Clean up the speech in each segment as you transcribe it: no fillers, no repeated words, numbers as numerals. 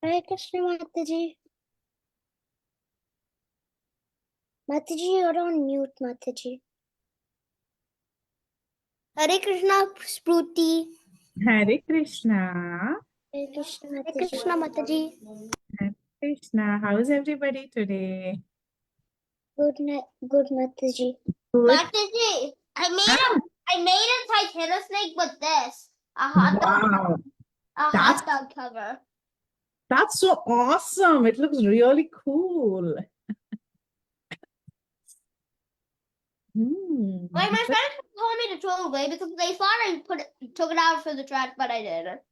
Hare Krishna Mataji. Mataji, you're on mute, Mataji. Hare Krishna Preethi. Hare Krishna. Hare Krishna Mataji. Hare Krishna Mataji. Hare Krishna. How is everybody today? Good night, good Mataji. Good. Mataji, I made a Titanic snake with this. A hot Wow. hot dog cover. That's so awesome. It looks really cool. Like my friends told me to throw it away because they thought I took it out for the trash, but I didn't.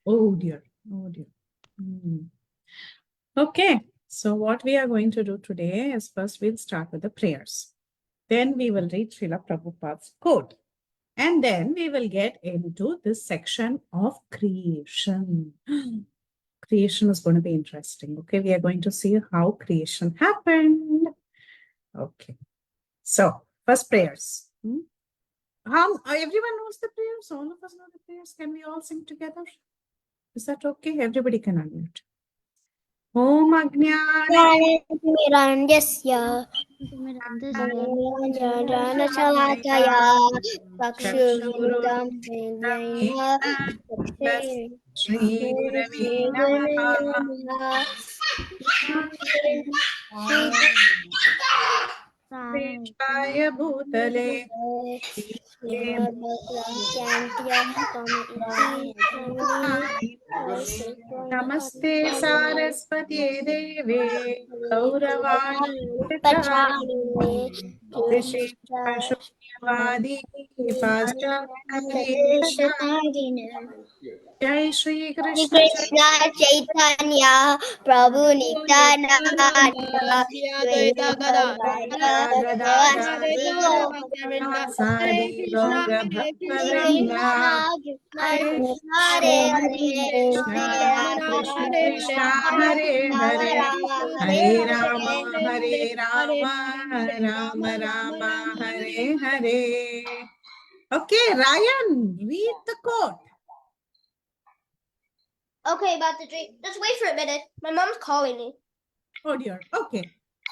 Oh dear. Oh dear. Okay. So what we are going to do today is first we'll start with the prayers. Then we will read Srila Prabhupada's quote. And then we will get into this section of creation. Creation is going to be interesting. Okay, we are going to see how creation happened. Okay, so first prayers. How everyone knows the prayers? All of us know the prayers. Can we all sing together? Is that okay? Everybody can unmute. Om Mirandasya Jana Salataya Pakshurudam Shri Gurave Namaha. Preshaya Bhutale Namaste Saraswati Deve Gauravani Pashunyavadi Jai Shri Krishna Chaitanya Prabhu Nityananda Sadi Gaura Bhakta Hare Krishna Hare Hare Hare Rama Rama Rama Hare Hare. Okay, Ryan, read the quote. Okay, Mataji, just wait for a minute. My mom's calling me. Oh dear. Okay.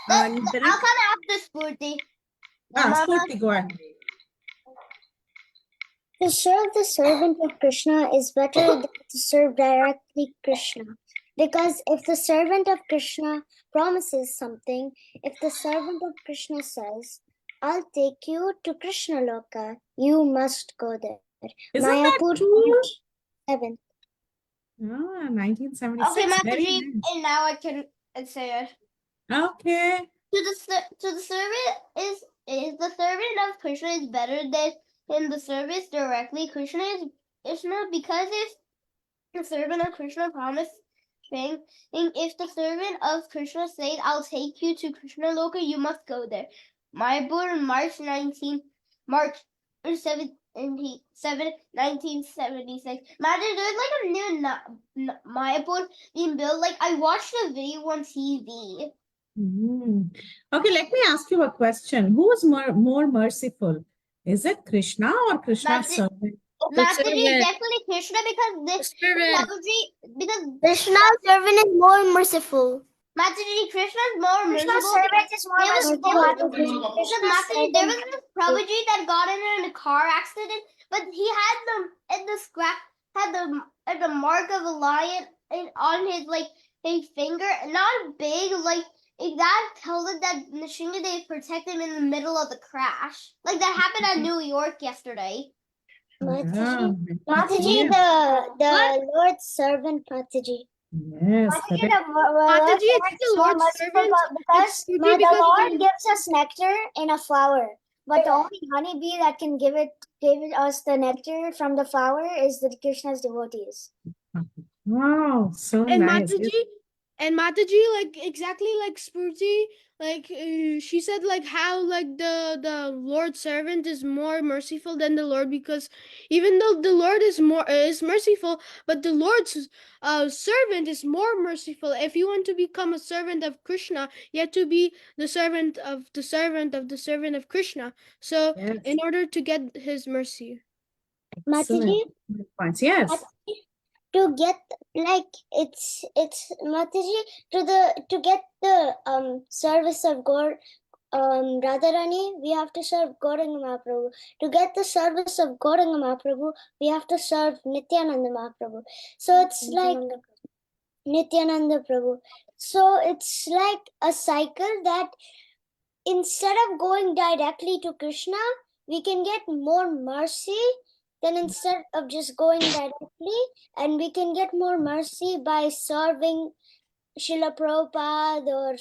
I'll come after Spurti. Spurti, go on. To serve the servant of Krishna is better than to serve directly Krishna. Because if the servant of Krishna promises something, if the servant of Krishna says, I'll take you to Krishna Loka, you must go there. Isn't that cool? 7. 1976. Okay, Mataji, nice. and now I can say it. Okay. To the servant is the servant of Krishna is better than in the service directly Krishna because if the servant of Krishna promised thing, if the servant of Krishna said, I'll take you to Krishna Loka, you must go there. My born March 7, 1976. Imagine there's like a new Mayapur being built. Like I watched a video on TV. Okay, let me ask you a question. Who is more merciful? Is it Krishna or Krishna's servant? Mataji, definitely Krishna because Krishna's servant is more merciful. Mataji, Krishna's more Krishna's merciful. servant is more merciful. Mataji, there was this Prabhuji that got in a car accident, but he had the mark of a lion on his finger, not big, like that tells us that Nishingadev protected him in the middle of the crash. Like that happened at New York yesterday. Mataji, the Lord's servant, Mataji. Yes. Mataji, the Lord's servant because the Lord gives us nectar in a flower, but the only honeybee that can give us the nectar from the flower is the Krishna's devotees. Wow, so nice. Mataji, like exactly like Spurti, like she said, like how like the Lord's servant is more merciful than the Lord, because even though the Lord is merciful, but the Lord's servant is more merciful. If you want to become a servant of Krishna, you have to be the servant of the servant of the servant of Krishna. So in order to get his mercy. Mataji, Yes. to get it's Mataji to get the service of God Radharani, we have to serve Gauranga Mahaprabhu. To get the service of Gauranga Mahaprabhu, we have to serve Nityananda Mahaprabhu. So it's like Nityananda Prabhu. So it's like a cycle that instead of going directly to Krishna, we can get more mercy than instead of just going directly, and we can get more mercy by serving Srila Prabhupada or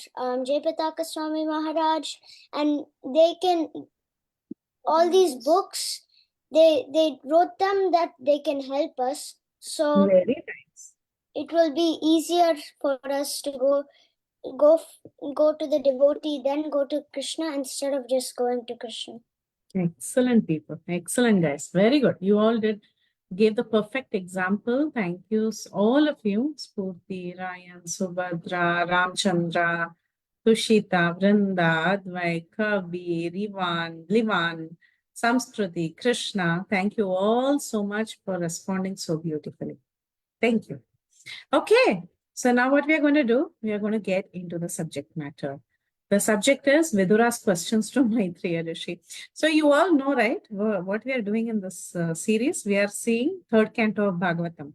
Jayapataka Swami Maharaj, and they can, all these books, they wrote them that they can help us. So Very nice. it will be easier for us to go to the devotee, then go to Krishna instead of just going to Krishna. Excellent people. Excellent guys. Very good. You all gave the perfect example. Thank you, all of you. Spurti, Ryan, Subhadra, Ramchandra, Tushita, Vrinda, Advai, Kabir, Livan, Samskruti, Krishna. Thank you all so much for responding so beautifully. Thank you. Okay. So now what we are going to do, we are going to get into the subject matter. The subject is Vidura's questions to Maitreya Rishi. So you all know, right, what we are doing in this series? We are seeing third canto of Bhagavatam.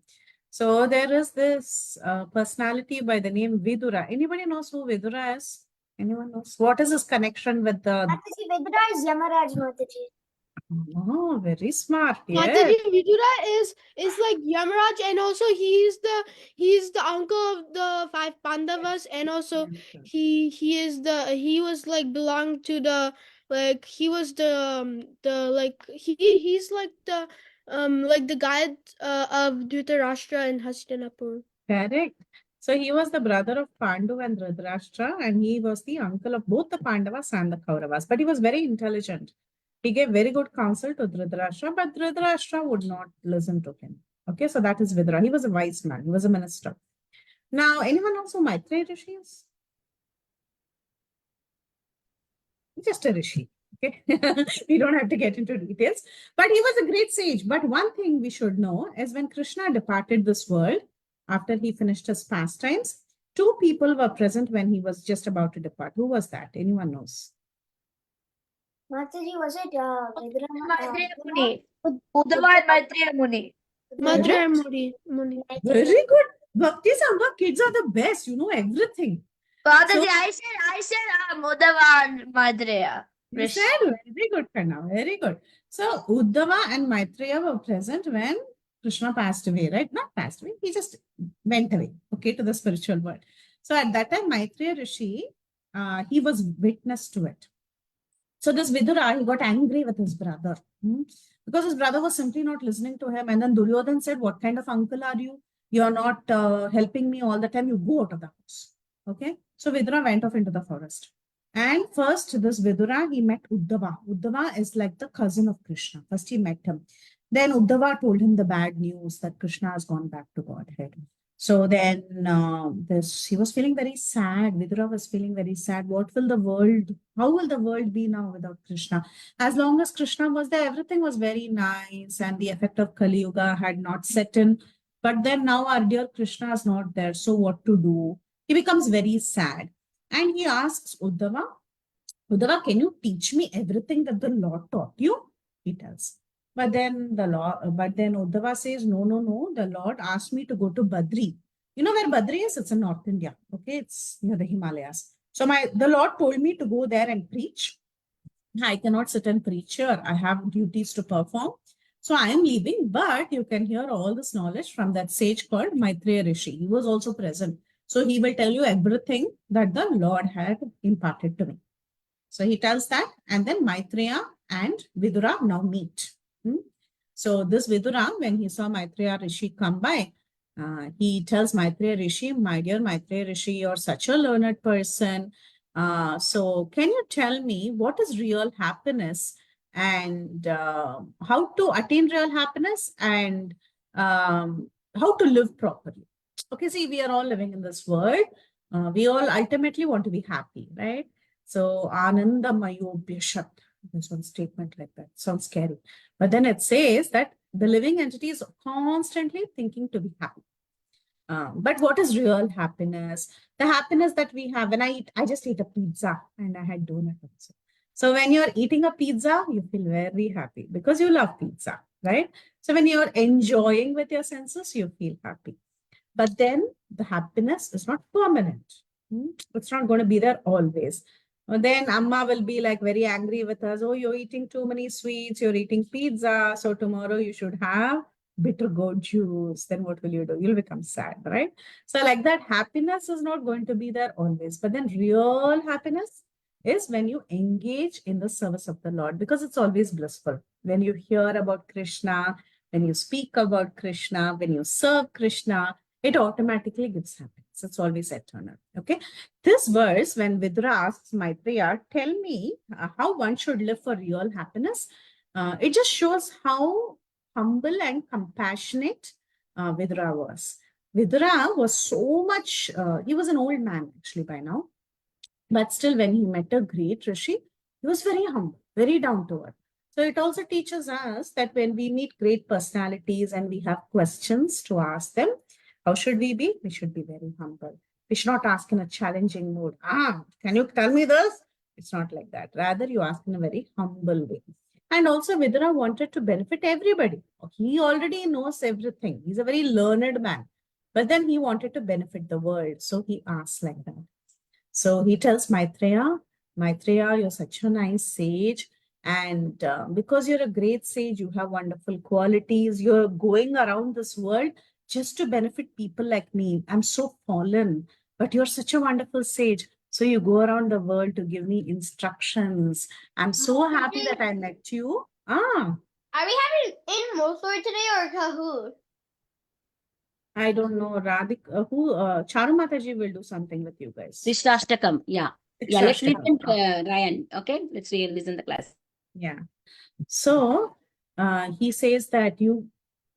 So there is this personality by the name Vidura. Anybody knows who Vidura is? Anyone knows? What is his connection with the... Mataji, Vidura is Yamaraj, Mataji. Oh, very smart. Yes. Mataji, Vidura is like Yamaraj, and also he's the uncle of the 5 Pandavas, and also he was like belonged to the, like, he was the like he's like the guide of Dhritarashtra and Hastinapur. Correct. So he was the brother of Pandu and Dhritarashtra, and he was the uncle of both the Pandavas and the Kauravas. But he was very intelligent. He gave very good counsel to Dhritarashtra, but Dhritarashtra would not listen to him. Okay, so that is Vidura. He was a wise man. He was a minister. Now, anyone else who Maitreya Rishi is? Just a Rishi. Okay, we don't have to get into details. But he was a great sage. But one thing we should know is when Krishna departed this world, after he finished his pastimes, 2 people were present when he was just about to depart. Who was that? Anyone knows? Mataji, was it Vidura? Maitreya Muni. Uddhava and Maitreya Muni. Maitreya Muni. Very good. Bhakti Sangha kids are the best. You know everything. Mataji, So- I said Uddhava and Maitreya. You said very good, Kanna. Very good. So Uddhava and Maitreya were present when Krishna passed away, right? Not passed away. He just went away, okay, to the spiritual world. So at that time, Maitreya Rishi, he was witness to it. So this Vidura, he got angry with his brother because his brother was simply not listening to him. And then Duryodhan said, what kind of uncle are you? You're not helping me all the time. You go out of the house. Okay. So Vidura went off into the forest. And first, this Vidura, he met Uddhava. Uddhava is like the cousin of Krishna. First, he met him. Then Uddhava told him the bad news that Krishna has gone back to Godhead. So then he was feeling very sad. Vidura was feeling very sad. What will the world, how will the world be now without Krishna? As long as Krishna was there, everything was very nice and the effect of Kali Yuga had not set in. But then now our dear Krishna is not there. So what to do? He becomes very sad. And he asks Uddhava, Uddhava, can you teach me everything that the Lord taught you? He tells. But then Uddhava says, no, the Lord asked me to go to Badri. You know where Badri is? It's in North India. Okay, it's near the Himalayas. So the Lord told me to go there and preach. I cannot sit and preach here. I have duties to perform. So I am leaving, but you can hear all this knowledge from that sage called Maitreya Rishi. He was also present. So he will tell you everything that the Lord had imparted to me. So he tells that, and then Maitreya and Vidura now meet. So this Vidura, when he saw Maitreya Rishi come by, he tells Maitreya Rishi, my dear Maitreya Rishi, you're such a learned person. So can you tell me what is real happiness and how to attain real happiness and how to live properly? Okay, see, we are all living in this world. We all ultimately want to be happy, right? So, Ananda Mayobhyashat. There's one statement like that. Sounds scary. But then it says that The living entity is constantly thinking to be happy. But what is real happiness? The happiness that we have when I just ate a pizza and I had donut also. So when you're eating a pizza, you feel very happy because you love pizza, right? So when you're enjoying with your senses, you feel happy. But then the happiness is not permanent. It's not going to be there always. Then Amma will be like very angry with us. Oh, you're eating too many sweets. You're eating pizza. So tomorrow you should have bitter gourd juice. Then what will you do? You'll become sad, right? So like that, happiness is not going to be there always. But then real happiness is when you engage in the service of the Lord, because it's always blissful. When you hear about Krishna, when you speak about Krishna, when you serve Krishna, it automatically gives happiness. It's always eternal. Okay. This verse, when Vidura asks Maitreya, tell me how one should live for real happiness, it just shows how humble and compassionate Vidura was. Vidura was so much, he was an old man actually by now, but still when he met a great Rishi, he was very humble, very down to earth. So it also teaches us that when we meet great personalities and we have questions to ask them, how should we be? We should be very humble. We should not ask in a challenging mood. Can you tell me this? It's not like that. Rather, you ask in a very humble way. And also, Vidura wanted to benefit everybody. He already knows everything. He's a very learned man. But then he wanted to benefit the world. So he asked like that. So he tells Maitreya, Maitreya, you're such a nice sage. And because you're a great sage, you have wonderful qualities. You're going around this world just to benefit people like me. I'm so fallen, but you're such a wonderful sage. So you go around the world to give me instructions. I'm so happy that I met you. Are we having in Mosor today or Kahoot? I don't know. Charu Mataji will do something with you guys. Shikshastakam, yeah. Yeah, let's Shikshastakam. listen Ryan. Okay, let's listen the class. Yeah. So he says that you,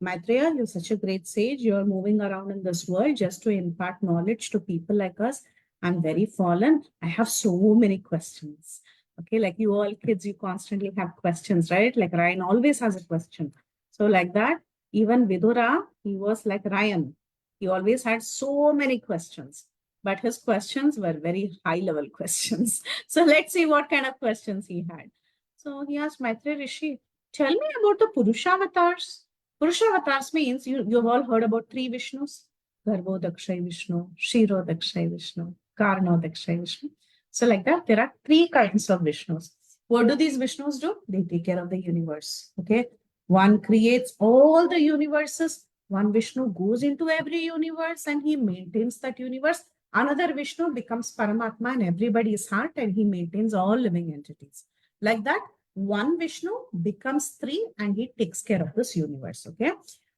Maitreya, you're such a great sage. You're moving around in this world just to impart knowledge to people like us. I'm very fallen. I have so many questions. Okay, like you all kids, you constantly have questions, right? Like Ryan always has a question. So like that, even Vidura, he was like Ryan. He always had so many questions, but his questions were very high level questions. So let's see what kind of questions he had. So he asked Maitreya Rishi, tell me about the Purushavatars. Purushavatars means you've all heard about three Vishnus. Garbho Dakshay Vishnu, Shiro Dakshay Vishnu, Karno Dakshay Vishnu. So like that, there are three kinds of Vishnus. What do these Vishnus do? They take care of the universe. Okay. One creates all the universes. One Vishnu goes into every universe and he maintains that universe. Another Vishnu becomes Paramatma in everybody's heart and he maintains all living entities. Like that, one Vishnu becomes three and he takes care of this universe. Okay.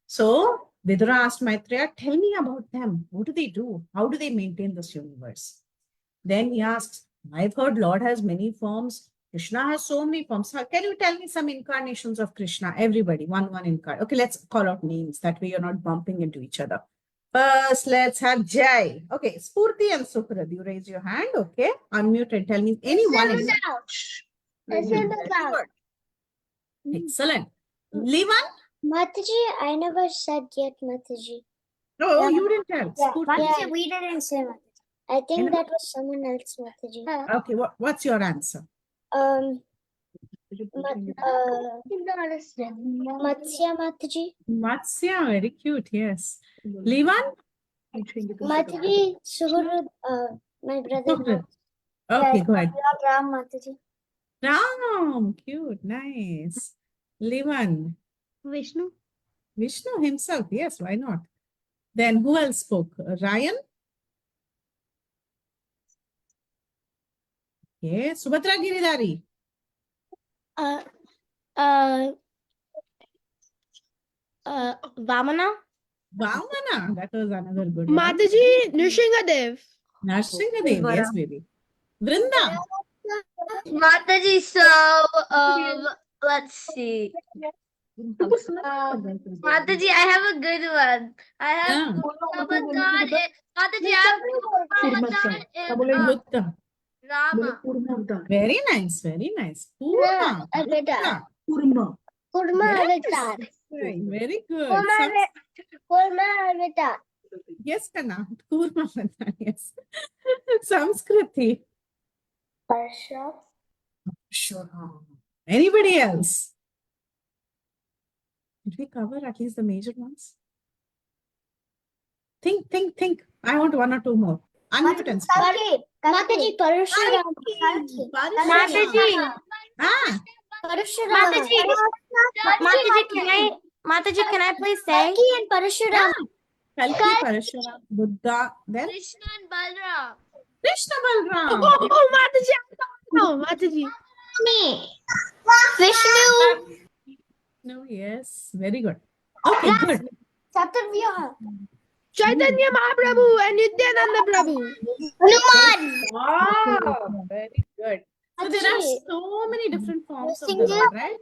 So Vidura asked Maitreya, tell me about them. What do they do? How do they maintain this universe? Then he asks, I've heard Lord has many forms. Krishna has so many forms. Can you tell me some incarnations of Krishna? Everybody, one incarnation. Okay, let's call out names. That way you're not bumping into each other. First, let's have Jai. Okay, Spurti and Sukrad. You raise your hand. Okay, unmute and tell me any one. Excellent. Livan? Mataji, I never said yet Mataji. No, you didn't tell. Yeah, Spurti. yeah, we didn't say Mataji. I think that was someone else, Mataji. Okay, what's your answer? Matsya Mataji. Matsya, very cute, yes. Livan? Mataji, Suhrud, my brother. Sukrad. Okay, go ahead. Ram Mataji. Ram, cute, nice. Livan? Vishnu. Vishnu himself, yes, why not? Then who else spoke? Ryan? Okay, Subhadra Giridhari. Vamana? Vamana, that was another good one. Mataji, Nrsingadev. Nrsingadev, yes, baby. Vrinda? Mataji, so let's see. Mataji, I have a good one. I have Mataji, I have Gupta. Rama. Very nice, very nice. Purna. Gupta. Kurma Yes. Avatar. Right, very good. Kurma Yes, Kana. Kurma Vata, yes. Samskriti. Parsha. Sure. Anybody else? Did we cover at least the major ones? Think. I want one or two more. Unmute and speak. Mataji, Parashuram. Parashuram. Ah, Parashuram. Mataji, can I please say? Kalki and Parashuram. Kalki, Parashuram, Buddha, then Krishna and Balram. Krishna Balram. Oh, Mataji. No, Mataji. Vishnu. No, yes, very good. Okay, good. Saturvyaha. Chaitanya Mahaprabhu and Nityananda Prabhu. Hanuman. Wow, very good. So there are Mataji, so many different forms of sing the it. Lord, right?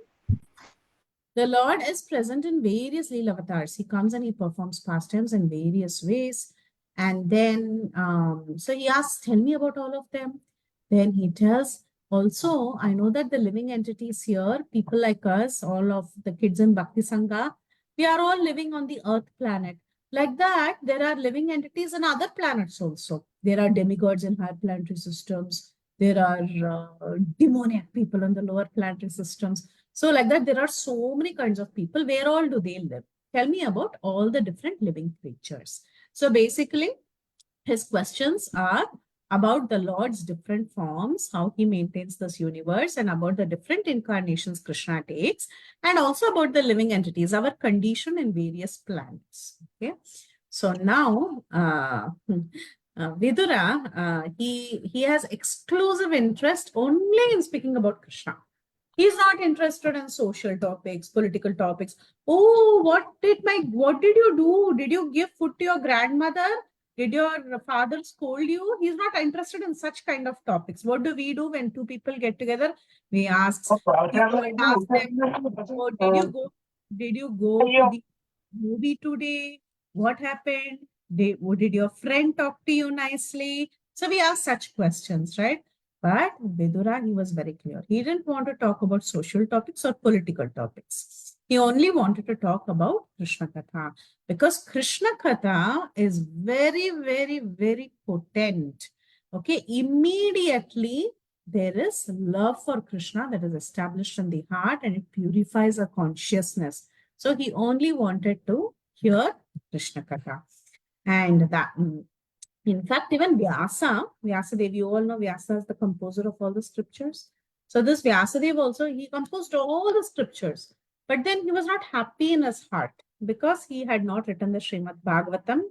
The Lord is present in various Leela avatars. He comes and he performs pastimes in various ways. And then, so he asks, tell me about all of them. Then he tells, also, I know that the living entities here, people like us, all of the kids in Bhakti Sangha, we are all living on the earth planet. Like that, there are living entities in other planets also. There are demigods in higher planetary systems. There are demoniac people in the lower planetary systems. So like that, there are so many kinds of people. Where all do they live? Tell me about all the different living creatures. So basically, his questions are about the Lord's different forms, how he maintains this universe, and about the different incarnations Krishna takes, and also about the living entities, our condition in various planets. Okay. So now, Vidura, he has exclusive interest only in speaking about Krishna. He's not interested in social topics, political topics. Oh, what did you do? Did you give food to your grandmother? Did your father scold you? He's not interested in such kind of topics. What do we do when two people get together? We ask, we go and ask them, oh, did you go to the movie today? What happened? Did your friend talk to you nicely? So we ask such questions, right? But Vidura, he was very clear. He didn't want to talk about social topics or political topics. He only wanted to talk about Krishna Katha, because Krishna Katha is very, very, very potent. Okay, immediately there is love for Krishna that is established in the heart, and it purifies our consciousness. So he only wanted to hear Krishna Katha. And that, in fact, even Vyasadev, you all know Vyasa is the composer of all the scriptures. So this Vyasadev also, he composed all the scriptures, but then he was not happy in his heart because he had not written the Srimad Bhagavatam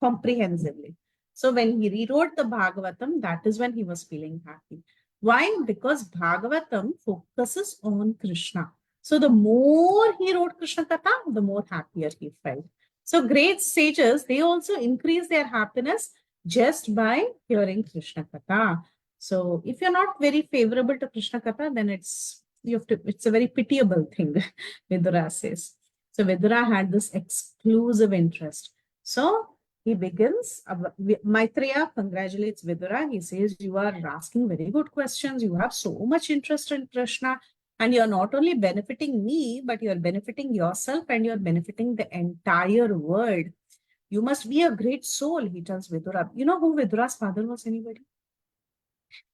comprehensively. So when he rewrote the Bhagavatam, that is when he was feeling happy. Why? Because Bhagavatam focuses on Krishna. So the more he wrote Krishna Katha, the more happier he felt. So great sages, they also increase their happiness just by hearing Krishna Katha. So if you're not very favorable to Krishna Katha, then it's a very pitiable thing, Vidura says. So Vidura had this exclusive interest. So he begins, Maitreya congratulates Vidura. He says, you are asking very good questions. You have so much interest in Krishna. And you're not only benefiting me, but you're benefiting yourself and you're benefiting the entire world. You must be a great soul, he tells Vidura. You know who Vidura's father was, anybody?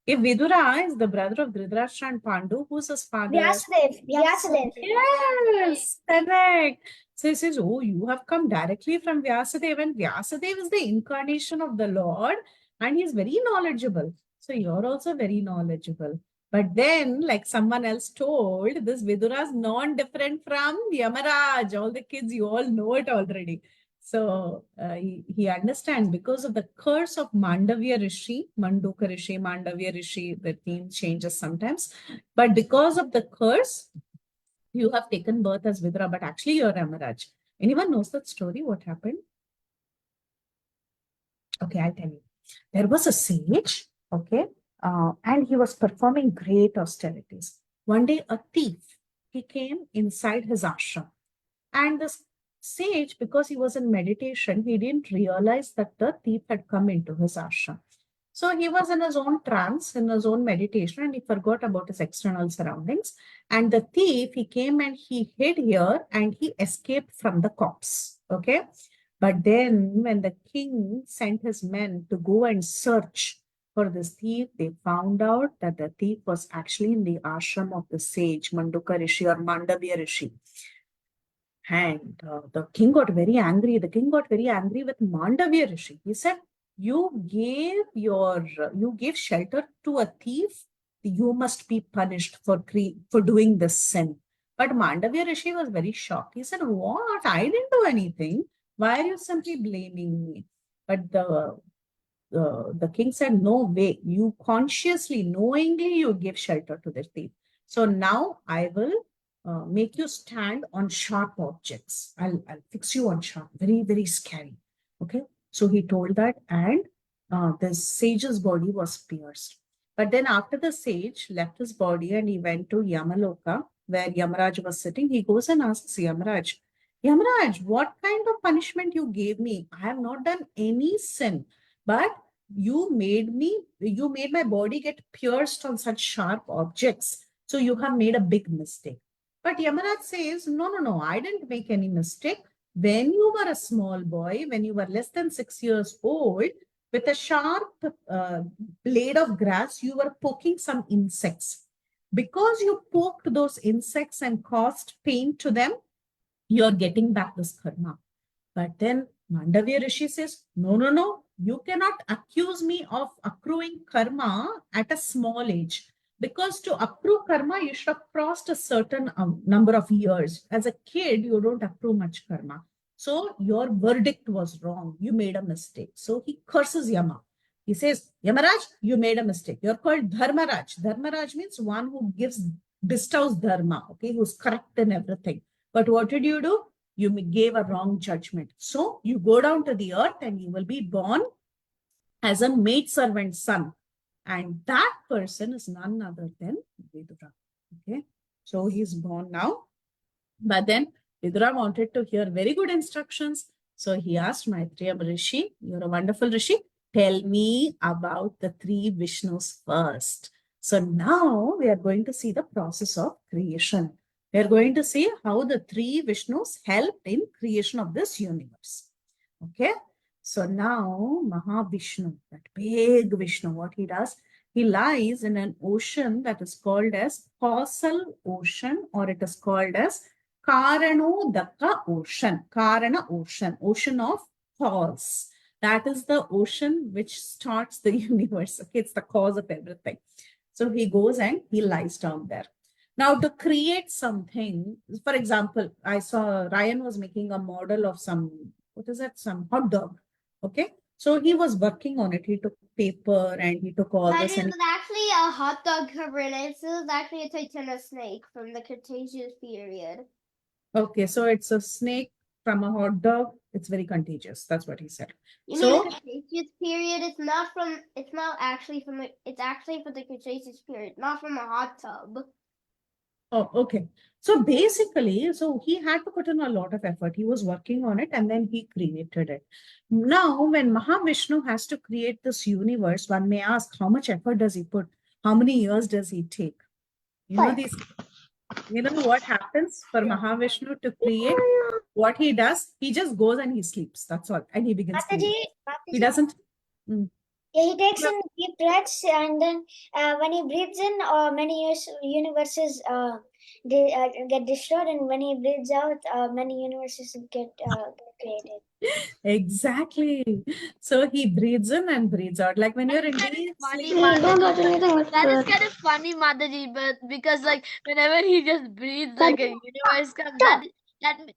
If Vidura is the brother of Dhritarashtra and Pandu, who's his father? Vyasadev. Yes, correct. So he says, oh, you have come directly from Vyasadev, and Vyasadev is the incarnation of the Lord, and he's very knowledgeable. So you're also very knowledgeable. But then, like someone else told, this Vidura is non-different from Yamaraj. All the kids, you all know it already. So he understands because of the curse of Mandavya Rishi, Manduka Rishi, Mandavya Rishi, the name changes sometimes. But because of the curse, you have taken birth as Vidura, but actually you're Yamaraj. Anyone knows that story? What happened? Okay, I'll tell you. There was a sage, okay, and he was performing great austerities. One day, a thief, he came inside his ashram, and the sage, because he was in meditation, he didn't realize that the thief had come into his ashram. So he was in his own trance, in his own meditation, and he forgot about his external surroundings. And the thief, he came and he hid here and he escaped from the cops. Okay. But then when the king sent his men to go and search for this thief, they found out that the thief was actually in the ashram of the sage, Manduka Rishi or Mandavya Rishi. And the king got very angry. The king got very angry with Mandavya Rishi. He said, you gave shelter to a thief. You must be punished for doing this sin. But Mandavya Rishi was very shocked. He said, what? I didn't do anything. Why are you simply blaming me? But the king said, no way. You consciously, knowingly, you give shelter to the thief. So now I will make you stand on sharp objects. I'll fix you on sharp. Very, very scary. Okay. So he told that, and the sage's body was pierced. But then after the sage left his body and he went to Yamaloka, where Yamaraj was sitting, he goes and asks Yamaraj, Yamaraj, what kind of punishment you gave me? I have not done any sin, but you made my body get pierced on such sharp objects. So you have made a big mistake. But Yamaraj says, no, I didn't make any mistake. When you were a small boy, when you were less than 6 years old, with a sharp blade of grass, you were poking some insects. Because you poked those insects and caused pain to them, you're getting back this karma. But then Mandavya Rishi says, no, you cannot accuse me of accruing karma at a small age. Because to accrue karma, you should have crossed a certain number of years. As a kid, you don't accrue much karma. So your verdict was wrong. You made a mistake. So he curses Yama. He says, Yamaraj, you made a mistake. You're called Dharmaraj. Dharmaraj means one who bestows dharma, okay, who's correct in everything. But what did you do? You gave a wrong judgment. So you go down to the earth and you will be born as a maidservant son. And that person is none other than Vidura. Okay. So he's born now. But then Vidura wanted to hear very good instructions. So he asked Maitreya Rishi, you're a wonderful Rishi, tell me about the 3 Vishnus first. So now we are going to see the process of creation. We are going to see how the 3 Vishnus helped in creation of this universe. Okay. So now Mahavishnu, that big Vishnu, what he does, he lies in an ocean that is called as causal ocean, or it is called as Karanodaka ocean, Karana ocean, ocean of cause. That is the ocean which starts the universe. Okay, it's the cause of everything. So he goes and he lies down there. Now, to create something, for example, I saw Ryan was making a model of some, what is that? Some hot dog. Okay. So he was working on it. He took paper and he took all But this. it And was actually a hot dog cover, and it was actually a Titanic snake from the Cretaceous period. okay, so it's a snake from a hot dog. It's very contagious. That's what he said. You So, mean the Cretaceous period? It's not actually from the Cretaceous period, not from a hot tub. oh, okay. So basically, so he had to put in a lot of effort. He was working on it and then he created it. Now, when Mahavishnu has to create this universe, one may ask, how much effort does he put? How many years does he take? You know what happens for Mahavishnu to create? What he does, he just goes and he sleeps. That's all. And he begins creating. He doesn't. Yeah, he takes in deep breaths, and then when he breathes in, many universes get destroyed, and when he breathes out, many universes get created. Exactly. So he breathes in and breathes out. Like when you're in deep Funny, sleep. Mataji. That is kind of funny, Mataji, but because like whenever he just breathes, like a universe comes,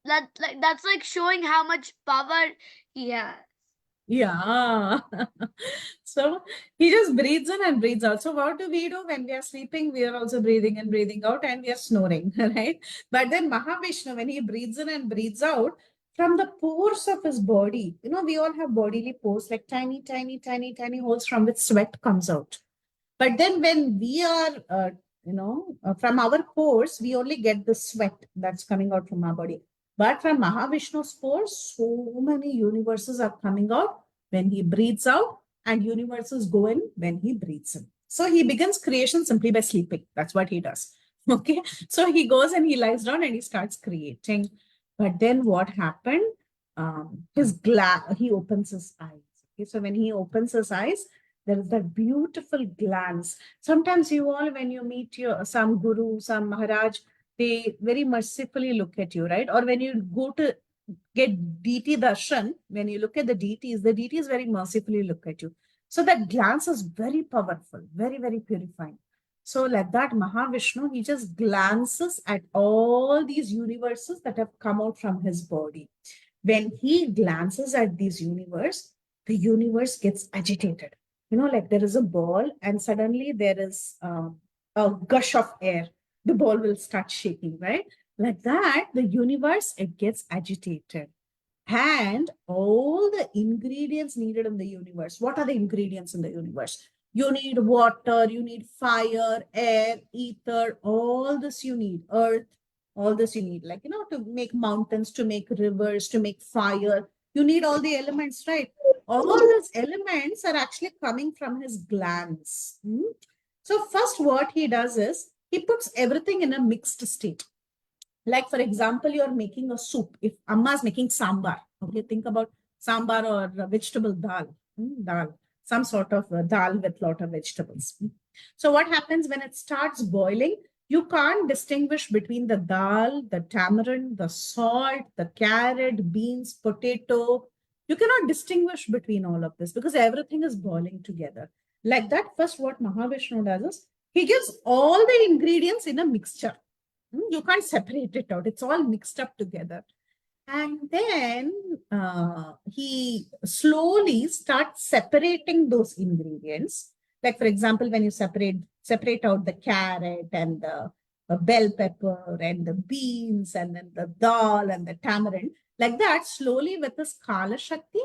that's like showing how much power he has. Yeah. So he just breathes in and breathes out. So what do we do when we are sleeping? We are also breathing in, breathing out, and we are snoring, right? But then Mahavishnu, when he breathes in and breathes out, from the pores of his body, you know, we all have bodily pores, like tiny, tiny, tiny, tiny holes from which sweat comes out. But then when we are, from our pores, we only get the sweat that's coming out from our body. But from Mahavishnu's pores, so many universes are coming out. When he breathes out, and universes go in when he breathes in. So he begins creation simply by sleeping. That's what he does. Okay. So he goes and he lies down and he starts creating. But then what happened? He opens his eyes. Okay. So when he opens his eyes, there is that beautiful glance. Sometimes you all, when you meet some guru, some Maharaj, they very mercifully look at you, right? Or when you go to get deity darshan, when you look at the deities very mercifully look at you. So that glance is very powerful, very, very purifying. So like that, Mahavishnu, he just glances at all these universes that have come out from his body. When he glances at this universe, the universe gets agitated. Like there is a ball and suddenly there is a gush of air. The ball will start shaking, right? Like that, the universe, it gets agitated. And all the ingredients needed in the universe. What are the ingredients in the universe? You need water, you need fire, air, ether, all this you need, earth, all this you need. Like, to make mountains, to make rivers, to make fire. You need all the elements, right? All these elements are actually coming from his glands. So first what he does is, he puts everything in a mixed state. Like, for example, you're making a soup. If Amma is making sambar, okay, think about sambar or vegetable dal, dal, some sort of dal with lot of vegetables. So what happens when it starts boiling? You can't distinguish between the dal, the tamarind, the salt, the carrot, beans, potato. You cannot distinguish between all of this because everything is boiling together. Like that, first what Mahavishnu does is, he gives all the ingredients in a mixture. You can't separate it out. It's all mixed up together. And then he slowly starts separating those ingredients. Like, for example, when you separate out the carrot and the bell pepper and the beans and then the dal and the tamarind, like that, slowly with his Kala Shakti,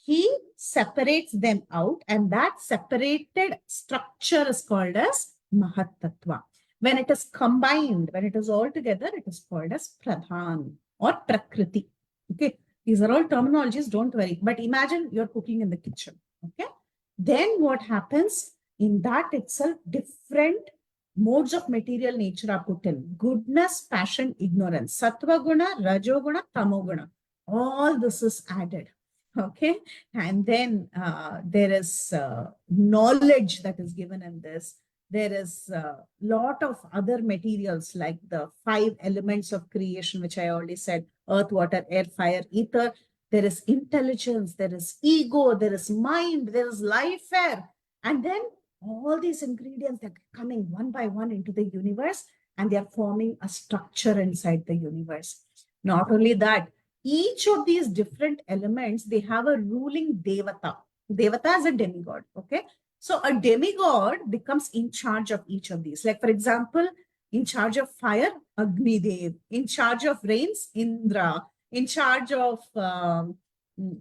he separates them out. And that separated structure is called as Mahatattva. When it is combined, when it is all together, it is called as Pradhan or Prakriti. Okay, these are all terminologies, don't worry. But imagine you're cooking in the kitchen. Okay, then what happens? In that itself, different modes of material nature are put in. Goodness, passion, ignorance. Sattva guna, rajo guna, tamo guna. All this is added. Okay, and then there is knowledge that is given in this. There is a lot of other materials like the 5 elements of creation, which I already said: earth, water, air, fire, ether. There is intelligence, there is ego, there is mind, there is life air. And then all these ingredients that are coming one by one into the universe, and they are forming a structure inside the universe. Not only that, each of these different elements, they have a ruling devata. Devata is a demigod, okay? So a demigod becomes in charge of each of these. Like, for example, in charge of fire, Agni Dev. In charge of rains, Indra. In charge of,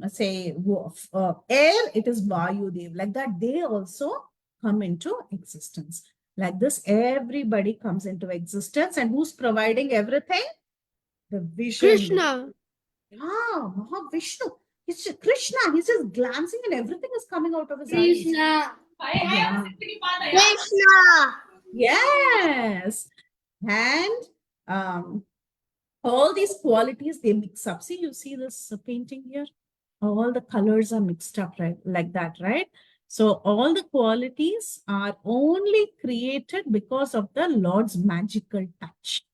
say, air, it is Vayu Dev. Like that, they also come into existence. Like this, everybody comes into existence. And who's providing everything? The vision. Krishna. Yeah, Mahavishnu. He's just, Krishna. He's just glancing and everything is coming out of his eyes. Krishna. Yeah. Krishna. Yes. And all these qualities, they mix up. See, you see this painting here? All the colors are mixed up, right? Like that, right? So all the qualities are only created because of the Lord's magical touch.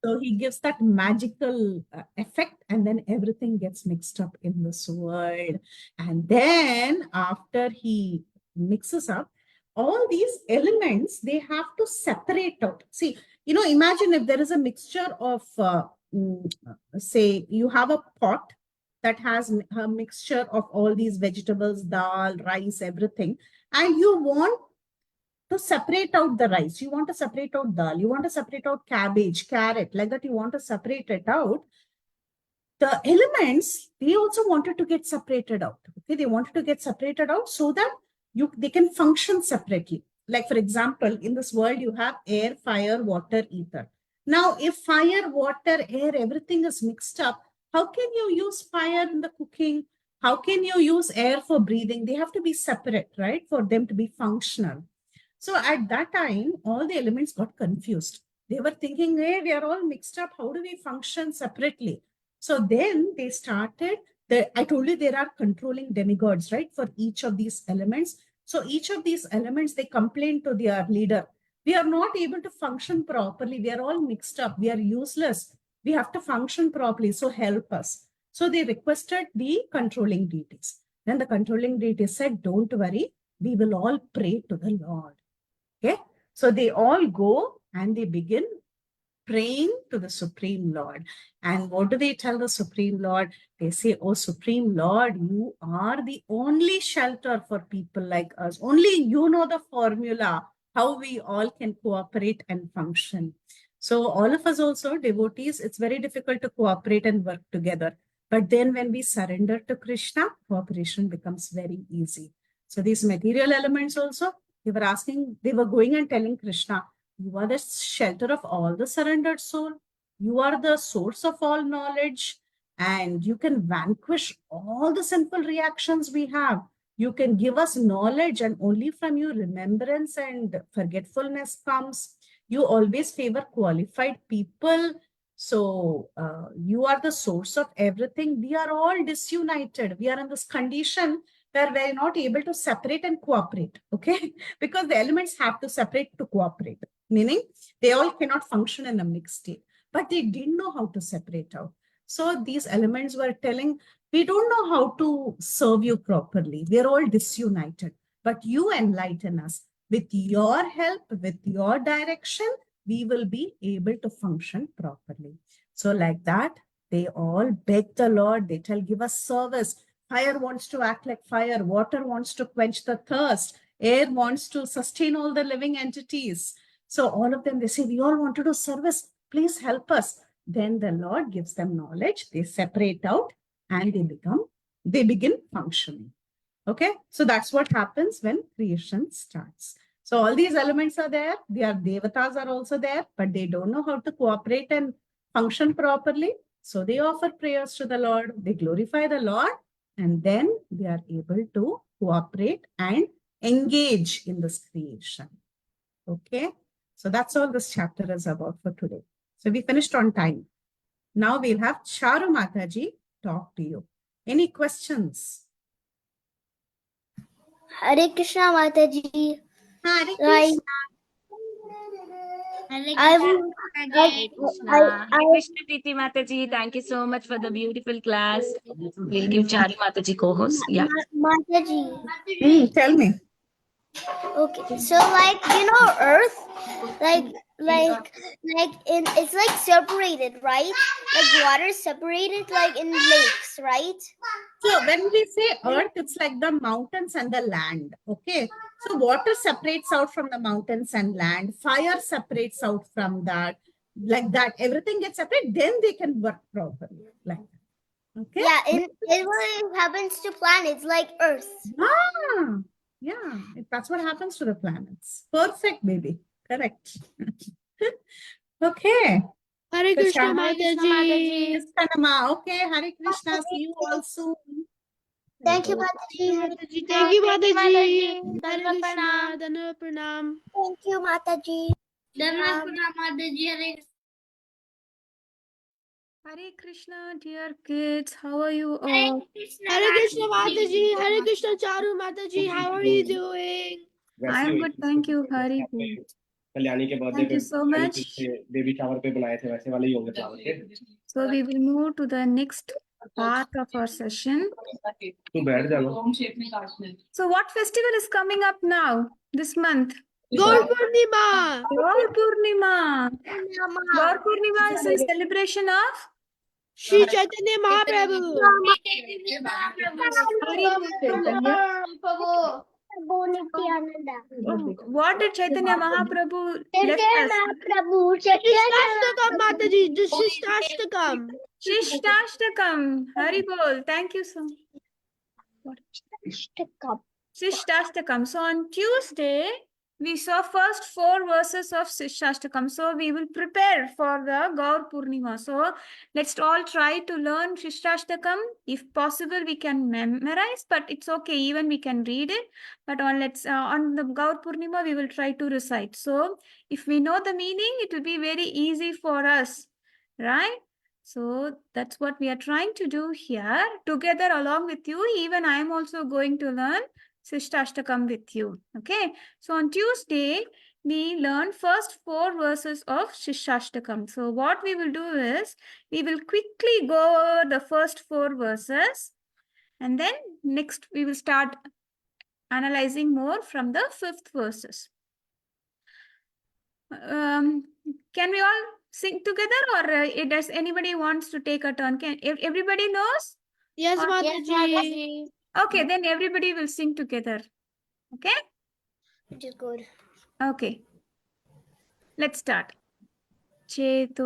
So he gives that magical effect, and then everything gets mixed up in this world. And then after he mixes up all these elements, they have to separate out. See, imagine if there is a mixture of, say, you have a pot that has a mixture of all these vegetables, dal, rice, everything, and you want to separate out the rice, you want to separate out dal, you want to separate out cabbage, carrot, like that, you want to separate it out. The elements, they also wanted to get separated out. Okay, they wanted to get separated out so that they can function separately. Like, for example, in this world, you have air, fire, water, ether. Now, if fire, water, air, everything is mixed up, how can you use fire in the cooking? How can you use air for breathing? They have to be separate, right? For them to be functional. So at that time, all the elements got confused. They were thinking, hey, we are all mixed up. How do we function separately? So then they started, I told you there are controlling demigods, right? For each of these elements. So each of these elements, they complain to their leader. We are not able to function properly. We are all mixed up. We are useless. We have to function properly. So help us. So they requested the controlling deities. Then the controlling deities said, don't worry, we will all pray to the Lord. Okay. So they all go and they begin praying to the Supreme Lord. And what do they tell the Supreme Lord? They say, oh, Supreme Lord, you are the only shelter for people like us. Only you know the formula, how we all can cooperate and function. So all of us also, devotees, it's very difficult to cooperate and work together. But then when we surrender to Krishna, cooperation becomes very easy. So these material elements also, they were going and telling Krishna, you are the shelter of all the surrendered soul. You are the source of all knowledge, and you can vanquish all the sinful reactions we have. You can give us knowledge, and only from you remembrance and forgetfulness comes. You always favor qualified people. So you are the source of everything. We are all disunited. We are in this condition where we're not able to separate and cooperate, okay? Because the elements have to separate to cooperate, meaning they all cannot function in a mixed state, but they didn't know how to separate out. So these elements were telling, we don't know how to serve you properly. We're all disunited, but you enlighten us. With your help, with your direction, we will be able to function properly. So like that, they all beg the Lord. They tell, give us service. Fire wants to act like fire. Water wants to quench the thirst. Air wants to sustain all the living entities. So all of them, they say, we all want to do service. Please help us. Then the Lord gives them knowledge. They separate out and they begin functioning. Okay. So that's what happens when creation starts. So all these elements are there. Their devatas are also there, but they don't know how to cooperate and function properly. So they offer prayers to the Lord. They glorify the Lord, and then they are able to cooperate and engage in this creation. Okay. So that's all this chapter is about for today. So we finished on time. Now we'll have Charu Mataji talk to you. Any questions? Hare Krishna Mataji. Hare Like, I will, Hare Krishna. Hare Krishna, Preethi Mataji. Thank you so much for the beautiful class. We'll give Charu Mataji co-host. Yeah. Mataji. Tell me. Okay, so like Earth, like it's like separated, right? Like water is separated, like in lakes, right? So when we say earth, it's like the mountains and the land. Okay. So water separates out from the mountains and land. Fire separates out from that. Like that. Everything gets separated. Then they can work properly. Like that. Okay. Yeah, and it what happens to planets like Earth. Ah, yeah. That's what happens to the planets. Perfect, baby. Correct. Okay. Hare So Krishna Hare Mataji. Krishna. Okay. Hare Krishna. See you all soon. Thank you, Mataji. Thank you, Mataji. Hare Dandavat Krishna. pranam. Dandavat pranam. Thank you, Mataji. Dandavat pranam, Mataji. Hare Krishna, dear kids. How are you Hare all? Krishna, Hare Krishna Mataji. Hare Krishna Charu Mataji. How are you doing? I'm good, thank you. Hari good. Kalyani के birthday Thank पे you so much. Baby shower पे बनाए थे वैसे वाले ही होंगे flower के So we will move to the next part of our session. तू बैठ जाना So what festival is coming up now this month? Gaur Purnima. Gaur Purnima. Gaur Purnima is a celebration of Shri Chaitanya Mahaprabhu. Hari Chaitanya. What did Chaitanya Mahaprabhu left us? Shikshastakam Mataji. The Shikshastakam. Shikshastakam. Hari Bol. Thank you so much. Shikshastakam. So on Tuesday, we saw first 4 verses of Shikshastakam. So we will prepare for the Gaur Purnima. So let's all try to learn Shikshastakam. If possible, we can memorize, but it's okay. Even we can read it. But on the Gaur Purnima, we will try to recite. So if we know the meaning, it will be very easy for us, right? So that's what we are trying to do here. Together along with you, even I am also going to learn Shikshastakam with you. Okay. So on Tuesday, we learn first 4 verses of Shikshastakam. So what we will do is, we will quickly go over the first 4 verses. And then next we will start analyzing more from the 5th verses. Can we all sing together, or does anybody wants to take a turn? Can everybody knows? Yes, Or- Mataji. Okay, then everybody will sing together. Okay? Which is good. Okay. Let's start. Cheto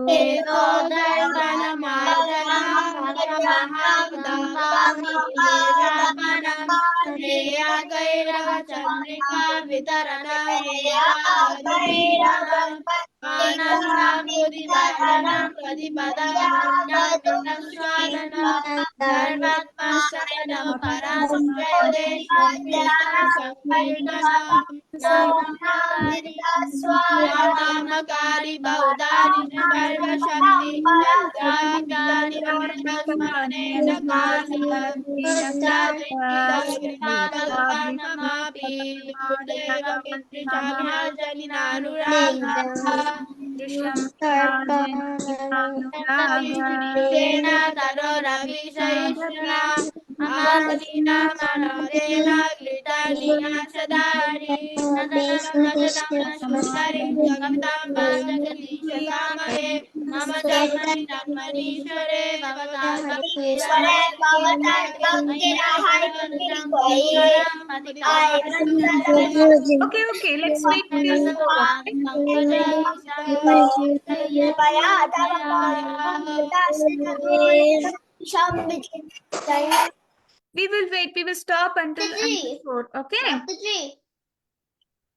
Namakari Baudani Sarva Shakti Satyagani Vamasmane Nakala Namapi Deva Pitri Chamahajani Naruraga Tena Taro Ravi Saishna Amadina Manorena Glitania Sadari Sundari Kavitam Bajagalisha Samare Mama Janmani Janmanishware Bhavatal Bhaktirare Okay, let's wait till 4. We will wait. We will stop until 4. Okay? Mataji,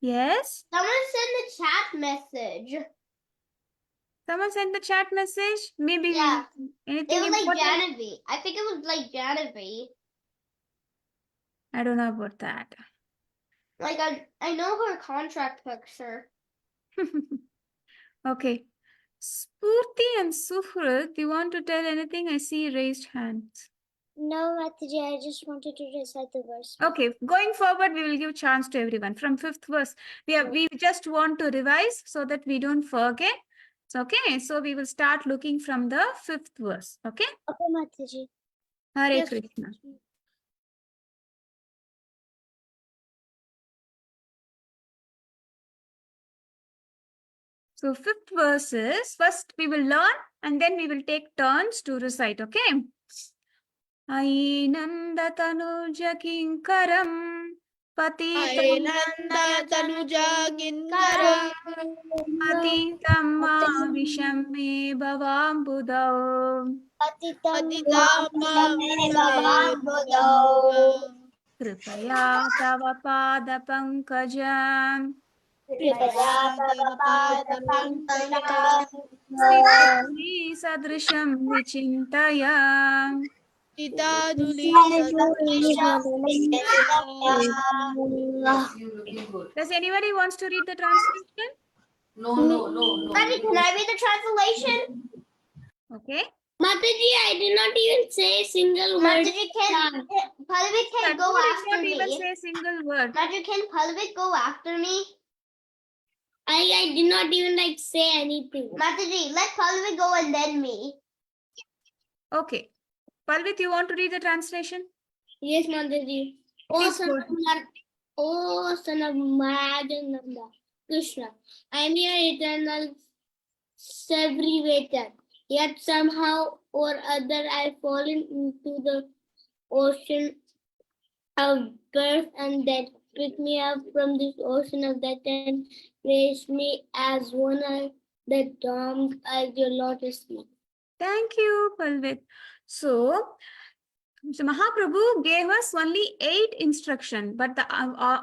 Yes. someone send the chat message. Someone sent the chat message. Maybe Yeah. anything It was like important. Janavi. I think it was like Janavi. I don't know about that. Like I know her contract picture. Okay. Spurti and Suhrit, do you want to tell anything? I see raised hands. No, Mataji, I just wanted to recite the verse. Okay, going forward, we will give chance to everyone. From 5th verse, we just want to revise so that we don't forget. So, okay, so we will start looking from the 5th verse. Okay? Okay, Mataji. Hare Yes. Krishna. So 5th verse is, first we will learn and then we will take turns to recite. Okay? Ainanda tanuja kinkaram patitam Ainanda Tanuja Kinkara patitam vishamme bhavambudau कृपया तव पादपङ्कजम् सदृशं विचिन्तय Does anybody wants to read the translation? Mataji, can I read the translation? Okay. Mataji, I did not even say a single word. Mataji, Pallavi can go Sadhguru did after not even me. say a single word. Mataji, can Pallavi go after me? I did not even say anything. Mataji, let Pallavi go and then me. Okay. Palvit, you want to read the translation? Yes, Mataji. Please go Oh, son of Madananda, Krishna, I am your eternal Sevrivator. Yet somehow or other I have fallen into the ocean of birth and death. Pick me up from this ocean of death and raise me as one of the doomed as your lotus feet. Thank you, Palvit. So, So Mahaprabhu gave us only 8 instruction, but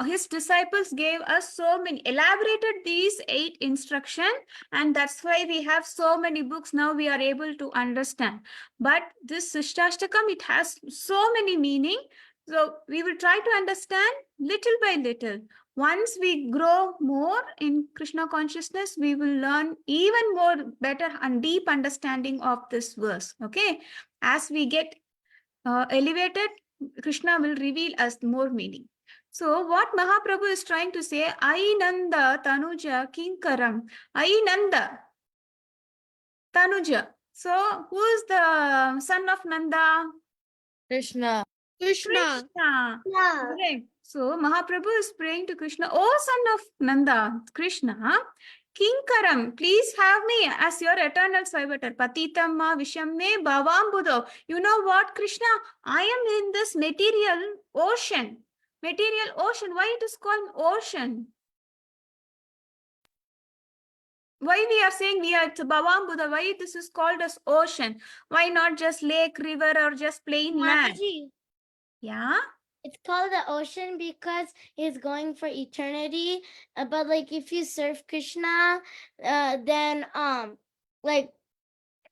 his disciples gave us so many, elaborated these 8 instruction, and that's why we have so many books. Now we are able to understand. But this Shikshastakam, it has so many meaning. So we will try to understand little by little. Once we grow more in Krishna consciousness, we will learn even more better and deep understanding of this verse. Okay, as we get elevated, Krishna will reveal us more meaning. So what Mahaprabhu is trying to say, Ainanda Tanuja Kinkaram. Ainanda Tanuja. So who is the son of Nanda? Krishna. Krishna. Krishna. Correct. So Mahaprabhu is praying to Krishna, oh son of Nanda, Krishna, Kinkaram, please have me as your eternal servitor. Patitamma Vishamme Bhavambudo. You know what, Krishna? I am in this material ocean. Material ocean. Why it is called ocean? Why we are saying we are Bhavambuda? Why this is called as ocean? Why not just lake, river, or just plain land? Mataji, Yeah. it's called the ocean because it's going for eternity. But like if you serve Krishna, then like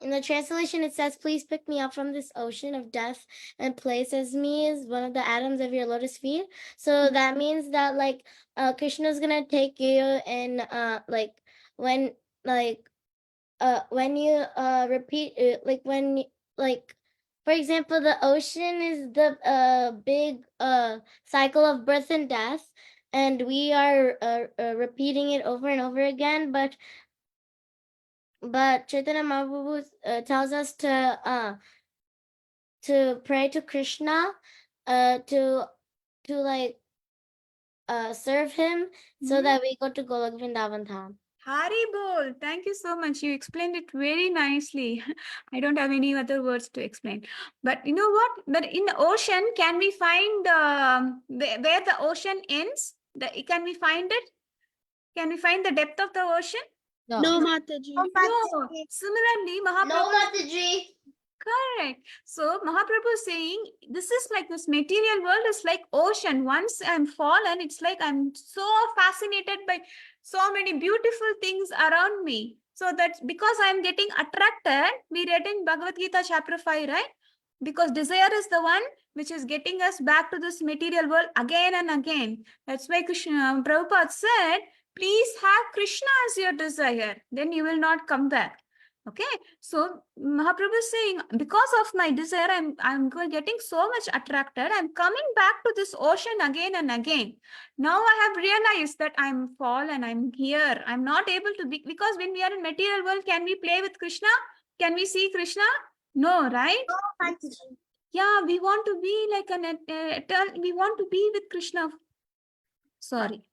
in the translation it says, "Please pick me up from this ocean of death and place as me as one of the atoms of your lotus feet." So that means that like Krishna's gonna take you and like when you repeat like when like for example, the ocean is the big cycle of birth and death, and we are repeating it over and over again. But Chaitanya Mahaprabhu tells us to pray to Krishna, to like serve him, so that we go to Golok Vrindavan Dham. Hari Bol, thank you so much. You explained it very nicely. I don't have any other words to explain. But you know what? But in the ocean, can we find where the ocean ends? Can we find it? Can we find the depth of the ocean? No. No, Mataji. No. Similarly, Mahaprabhu. No, Mataji. Correct. So Mahaprabhu is saying this is like this material world is like ocean. Once I'm fallen, it's like I'm so fascinated by so many beautiful things around me. So that's because I'm getting attracted. We read in Bhagavad Gita chapter 5, right? Because desire is the one which is getting us back to this material world again and again. That's why Krishna Prabhupada said, please have Krishna as your desire. Then you will not come back. Okay, so Mahaprabhu is saying, because of my desire, I'm getting so much attracted. I'm coming back to this ocean again and again. Now I have realized that I'm fallen. I'm here. I'm not able to be, because when we are in material world, can we play with Krishna? Can we see Krishna? No, right? Yeah, we want to be like we want to be with Krishna. Sorry.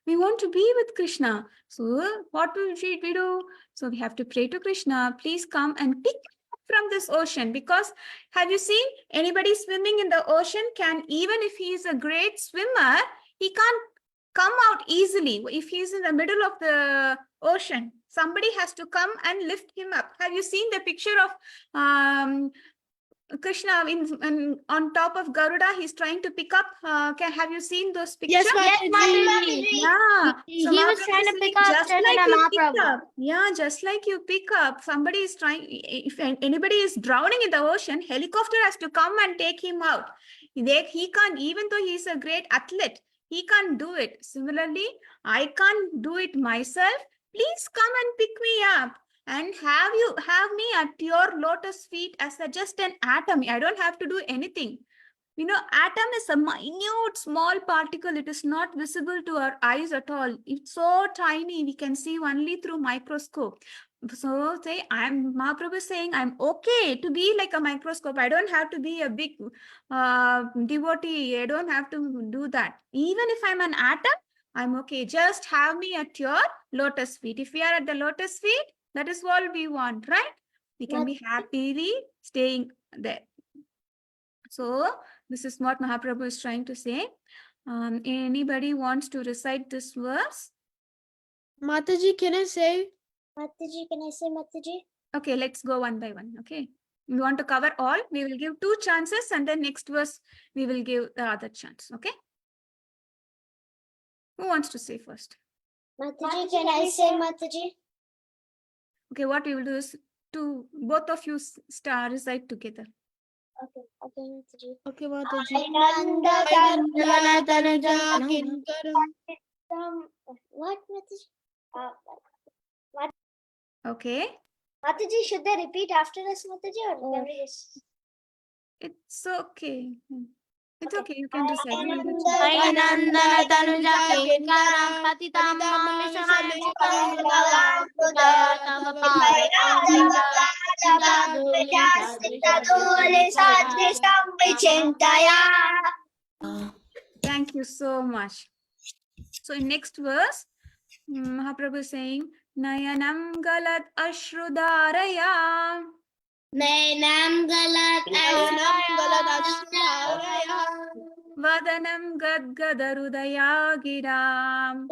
We want to be with Krishna. So what will we do? So we have to pray to Krishna. Please come and pick me up from this ocean. Because have you seen anybody swimming in the ocean even if he is a great swimmer, he can't come out easily. If he is in the middle of the ocean, somebody has to come and lift him up. Have you seen the picture of Krishna on top of Garuda? He's trying to pick up. Have you seen those pictures? Yes, Mataji. Yeah. He was trying to pick up just like Chaitanya you pick Mahaprabhu. up. Yeah, just like you pick up. Somebody is trying. If anybody is drowning in the ocean, helicopter has to come and take him out. He can't, even though he's a great athlete, he can't do it. Similarly, I can't do it myself. Please come and pick me up and have me at your lotus feet as just an atom. I don't have to do anything. You know, atom is a minute, small particle. It is not visible to our eyes at all. It's so tiny. We can see only through microscope. So Mahaprabhu is saying, I'm okay to be like a microscope. I don't have to be a big devotee. I don't have to do that. Even if I'm an atom, I'm okay. Just have me at your lotus feet. If we are at the lotus feet, that is all we want, right? We can be happily staying there. So this is what Mahaprabhu is trying to say. Anybody wants to recite this verse? Mataji, can I say? Mataji, can I say Mataji? Okay, let's go one by one. Okay. We want to cover all. We will give 2 chances and then next verse we will give the other chance. Okay. Who wants to say first? Mataji, can I say Mataji? Okay, what we will do is to both of you recite together. Okay, Mataji. Okay, Mataji. What, Mataji? Okay. Mataji, should they repeat after us, Mataji, or can we just... It's okay. It's Okay. okay. You can recite. We will do Nandana Tanuja Kinkaram Patitam Mamishamishtam Bhagavan Tava Thank you so much. So in next verse, Mahaprabhu is saying, Nayanam galat ashrudaraya. Nainam Galat Vadanam gadgadarudaya giram.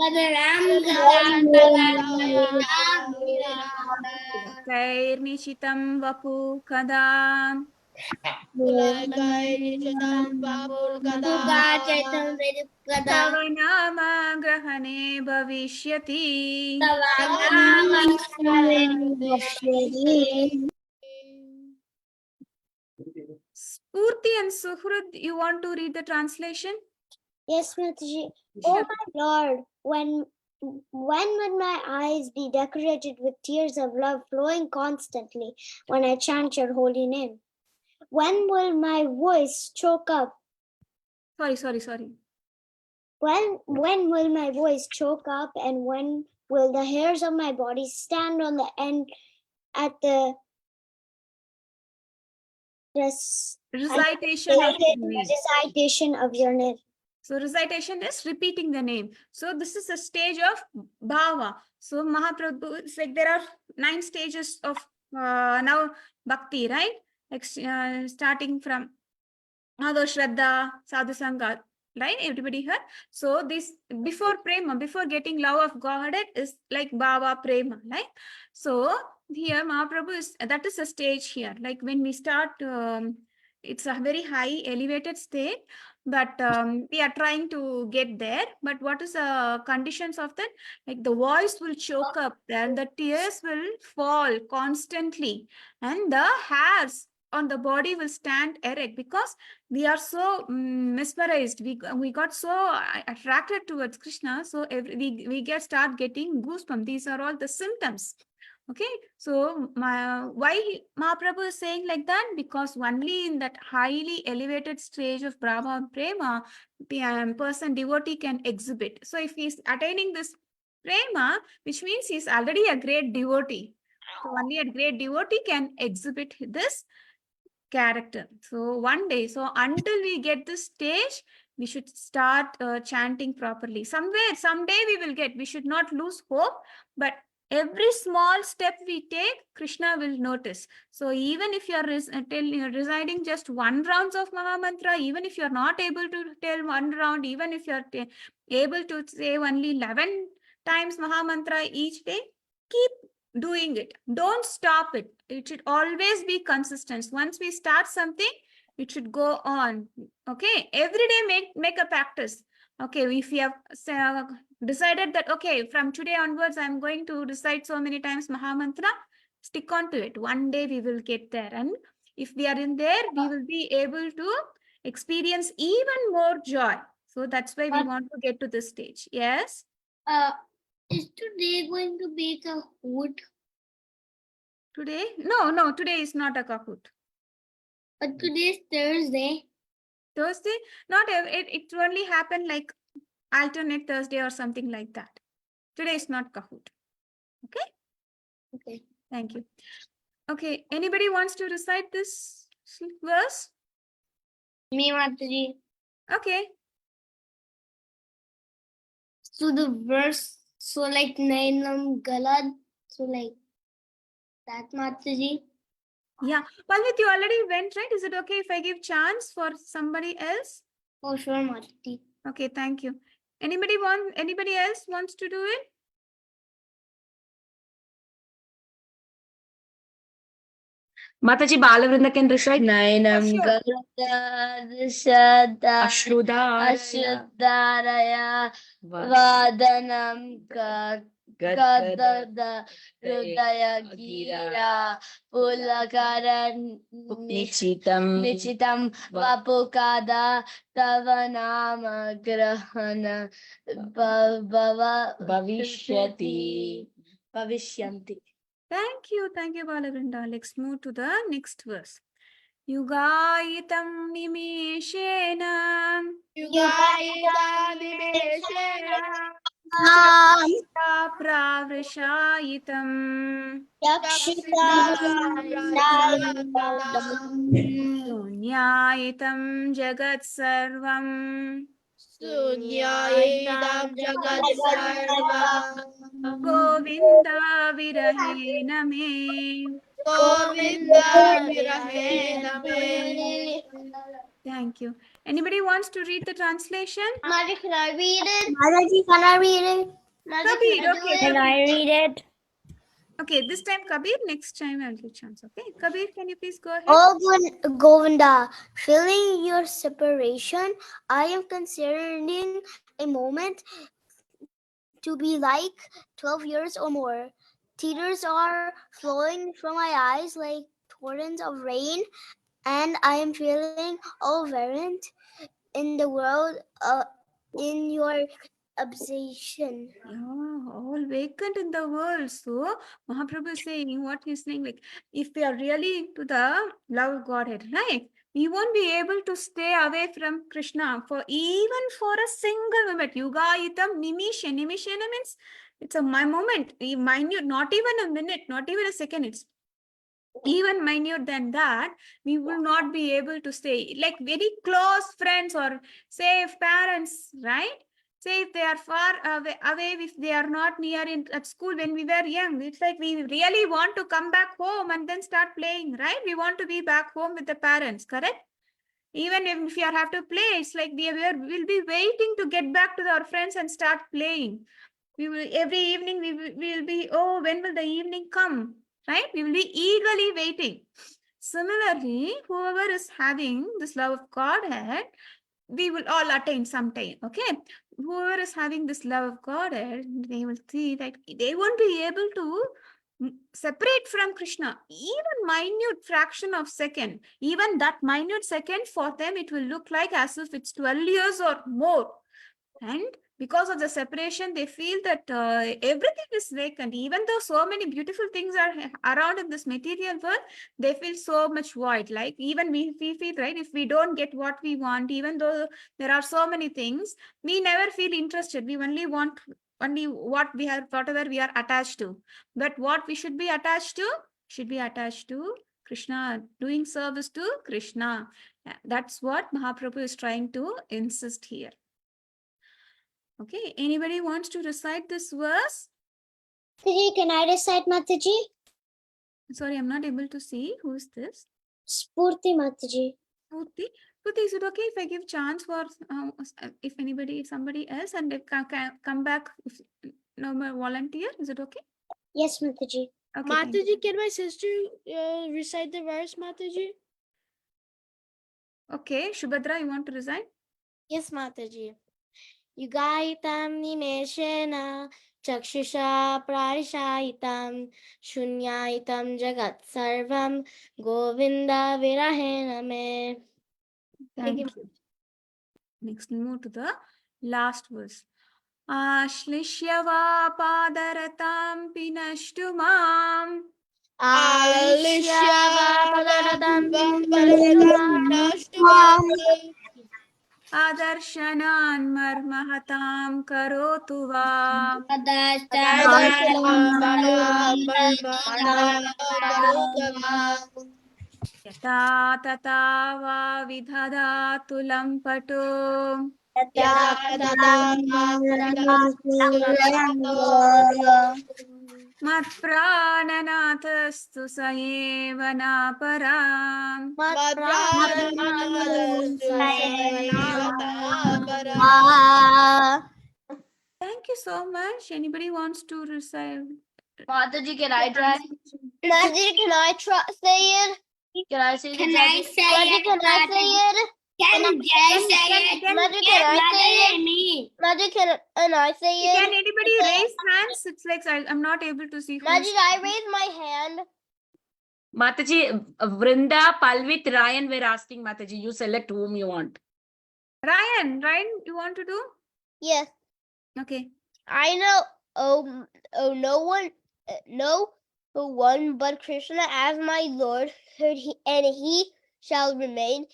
Kairnishitam vapu kadam. Tavanama grahane bhavishyati. Spurti and Suhrud, you want to read the translation? Yes, Mataji. Oh my Lord, when would my eyes be decorated with tears of love flowing constantly when I chant your holy name? When will my voice choke up? Sorry. When will my voice choke up, and when will the hairs of my body stand on the end at the Recitation of the name. recitation of your name? So recitation is repeating the name. So this is a stage of bhava. So Mahaprabhu, it's like there are 9 stages of now bhakti, right? Like starting from Ado Shraddha, Sadhu Sangha, right? Everybody heard? So this before prema, before getting love of Godhead is like bhava prema, right? So here Mahaprabhu is, that is a stage here. Like when we start, it's a very high elevated state, but we are trying to get there. But what is the conditions of that? Like the voice will choke up, and the tears will fall constantly, and the hairs on the body will stand erect because we are so mesmerized. We got so attracted towards Krishna. So we start getting goosebumps. These are all the symptoms. Okay, so why Mahaprabhu is saying like that? Because only in that highly elevated stage of Brahma and Prema, person devotee can exhibit. So if he is attaining this Prema, which means he is already a great devotee. So only a great devotee can exhibit this character. So one day, so until we get this stage, we should start chanting properly. Someday we will get. We should not lose hope, but every small step we take, Krishna will notice. So even if you are reciting just 1 round of Mahamantra, even if you are not able to tell 1 round, even if you are able to say only 11 times Mahamantra each day, keep doing it. Don't stop it. It should always be consistent. Once we start something, it should go on. Okay, every day make a practice. Okay, if we have decided that, okay, from today onwards, I'm going to recite so many times Mahamantra, stick on to it. One day we will get there. And if we are in there, we will be able to experience even more joy. So that's why we want to get to this stage. Yes? Is today going to be a hoot? Today? No, today is not a Kahoot. But today is Thursday. Thursday? Not it only happened like alternate Thursday or something like that. Today is not Kahoot. Okay? Okay. Thank you. Okay, anybody wants to recite this verse? Me, Mataji. Okay. So the verse, so like Nainam Galad, so like that, Mataji. Yeah. Palvit, you already went, right? Is it okay if I give chance for somebody else? Oh, sure, Mataji. Okay, thank you. Anybody else wants to do it? Mataji, Balavrinda can recite. Nainam Sure. Garuda Ashudharaya Vadanam Gadada Rudaya Gira Pulakaran Nichitam Vapukada Tavanama Grahana Bhavishyati. Thank you, Balavrinda. Let's move to the next verse. Yugayitam nimeshena pravrishayitam sunyayitam jagat sarvam Sunyayitam jagat sarvam govinda virahena me. Govinda virahena me. Thank you. Anybody wants to read the translation? Mother, can I read it? Mataji, can I read it? Mother, Kabir, can I do okay. it? Can I read it? Okay, this time Kabir, next time I'll give chance. Okay, Kabir, can you please go ahead? Oh, Govinda, feeling your separation, I am considering a moment to be like 12 years or more. Tears are flowing from my eyes like torrents of rain, and I am feeling all variant in the world in your obsession. Yeah, all vacant in the world. So Mahaprabhu is saying what he's saying, like if we are really into the love of Godhead, right? We won't be able to stay away from Krishna for even for a single moment. Yugayitam nimishena. Nimishena means it's a moment, minute, not even a minute, not even a second. It's even minute than that. We will not be able to stay like very close friends, or say if parents, right? Say if they are far away, if they are not near at school when we were young, it's like we really want to come back home and then start playing, right? We want to be back home with the parents, correct? Even if you have to play, it's like we'll be waiting to get back to our friends and start playing. We will every evening we will be, oh, when will the evening come, right? We will be eagerly waiting. Similarly, whoever is having this love of Godhead, we will all attain sometime. Okay, whoever is having this love of Godhead, they will see that they won't be able to separate from Krishna even minute fraction of second. Even that minute second, for them it will look like as if it's 12 years or more. And because of the separation, they feel that everything is vacant. Even though so many beautiful things are around in this material world, they feel so much void. Like even we feel, right, if we don't get what we want, even though there are so many things, we never feel interested. We only want whatever we are attached to. But what we should be attached to? Should be attached to Krishna, doing service to Krishna. That's what Mahaprabhu is trying to insist here. Okay, anybody wants to recite this verse? Mataji, can I recite, Mataji? Sorry, I'm not able to see. Who is this? Spurti, Mataji. Purti. Purti, is it okay if I give chance for if somebody else, and if come back if no more volunteer? Is it okay? Yes, Mataji. Okay, thank you. Mataji, can my sister recite the verse, Mataji? Okay, Shubhadra, you want to recite? Yes, Mataji. Yugayitam nimeshena chakshusha prarishayitam shunyayitam jagat sarvam govinda virahena me. Thank you. Next, move to the last verse. Ashlishya va padaratam pinashtu mam Adarshanan marmahatam karotu va yata tata va vidhadatu lampato matprananathasthu saeva naparam. Thank you so much. Anybody wants to recite? Mataji, can I try? Mataji, can I say it? Can I say Can the I chant? say it? Can I say it? Can I say it? Mother, can I say it? Mother, can I say Can it? anybody raise hands? It's like I'm not able to see Mother, who's. I raise my hand. Mataji, Vrinda, Palvit, Ryan, we're asking Mataji. You select whom you want. Ryan, you want to do? Yes, Okay. I know. No one but Krishna as my Lord, and he shall remain.